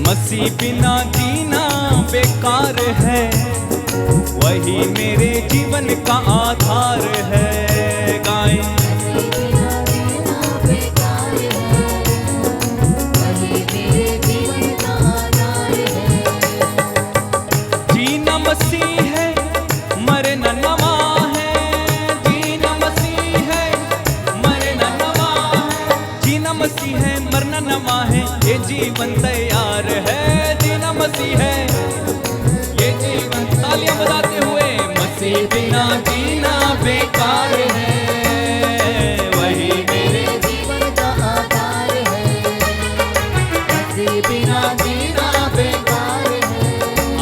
मसीह बिना जीना बेकार है, वही मेरे जीवन का आधार है। गाएं, जीना मसीह है, मरना नवा है। जीना मसीह है, मरना नवा है। जीना मसीह है, मरना नवा है। ये जीवन तैयार है। जीना मसीह है, ये जीवन। तालियां बजाते हुए, मसीह बिना जीना बेकार है, वही मेरे जीवन का आधार है। मसीह बिना जीना बेकार है,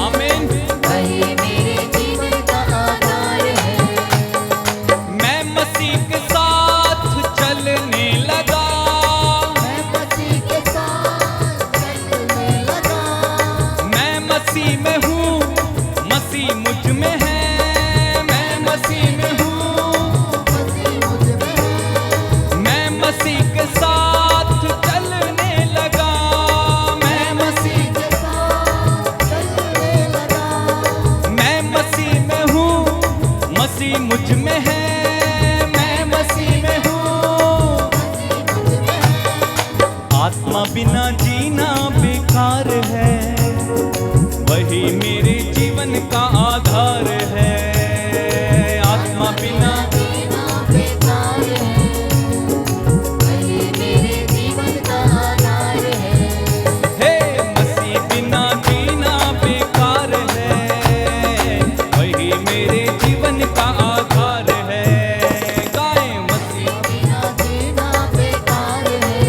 आमीन। वही मेरे जीवन का आधार है। मैं मसीह के साथ चलने लगा, मैं मसीह के साथ चलने लगा। मैं मसीह में हूँ, मसीह मुझ में है। मैं मसीह में हूँ, मसीह मुझ में है। मैं मसीह के साथ चलने लगा। मैं मसीह, के साथ चलने लगा। मैं मसीह में हूँ, मसीह मुझ में है। मैं मसीह में हूँ, मसीह मुझ में है। आत्मा बिना जीना बेकार है, वही मेरे जीवन का आधार है। आत्मा बिना, जीना बेकार है, वही मेरे जीवन का आधार है। हे मसीह बिना जीना बेकार है, वही मेरे जीवन का आधार है। गाएं, मसीह बिना जीना बेकार है,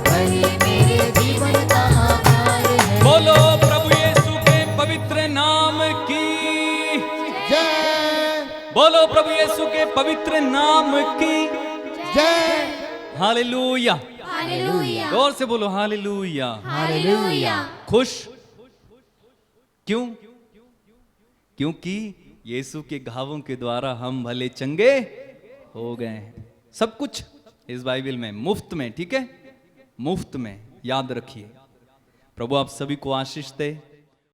वही मेरे जीवन का आधार है। बोलो प्रभु यीशु के पवित्र नाम की जय बोलो प्रभु यीशु के पवित्र नाम की जय। हालेलुया। हालेलुया गौर से बोलो हालेलुया। हालेलुया खुश क्यों? क्योंकि यीशु के घावों के द्वारा हम भले चंगे हो गए हैं। सब कुछ इस बाइबल में मुफ्त में, ठीक है, मुफ्त में, याद रखिए। प्रभु आप सभी को आशीष दे।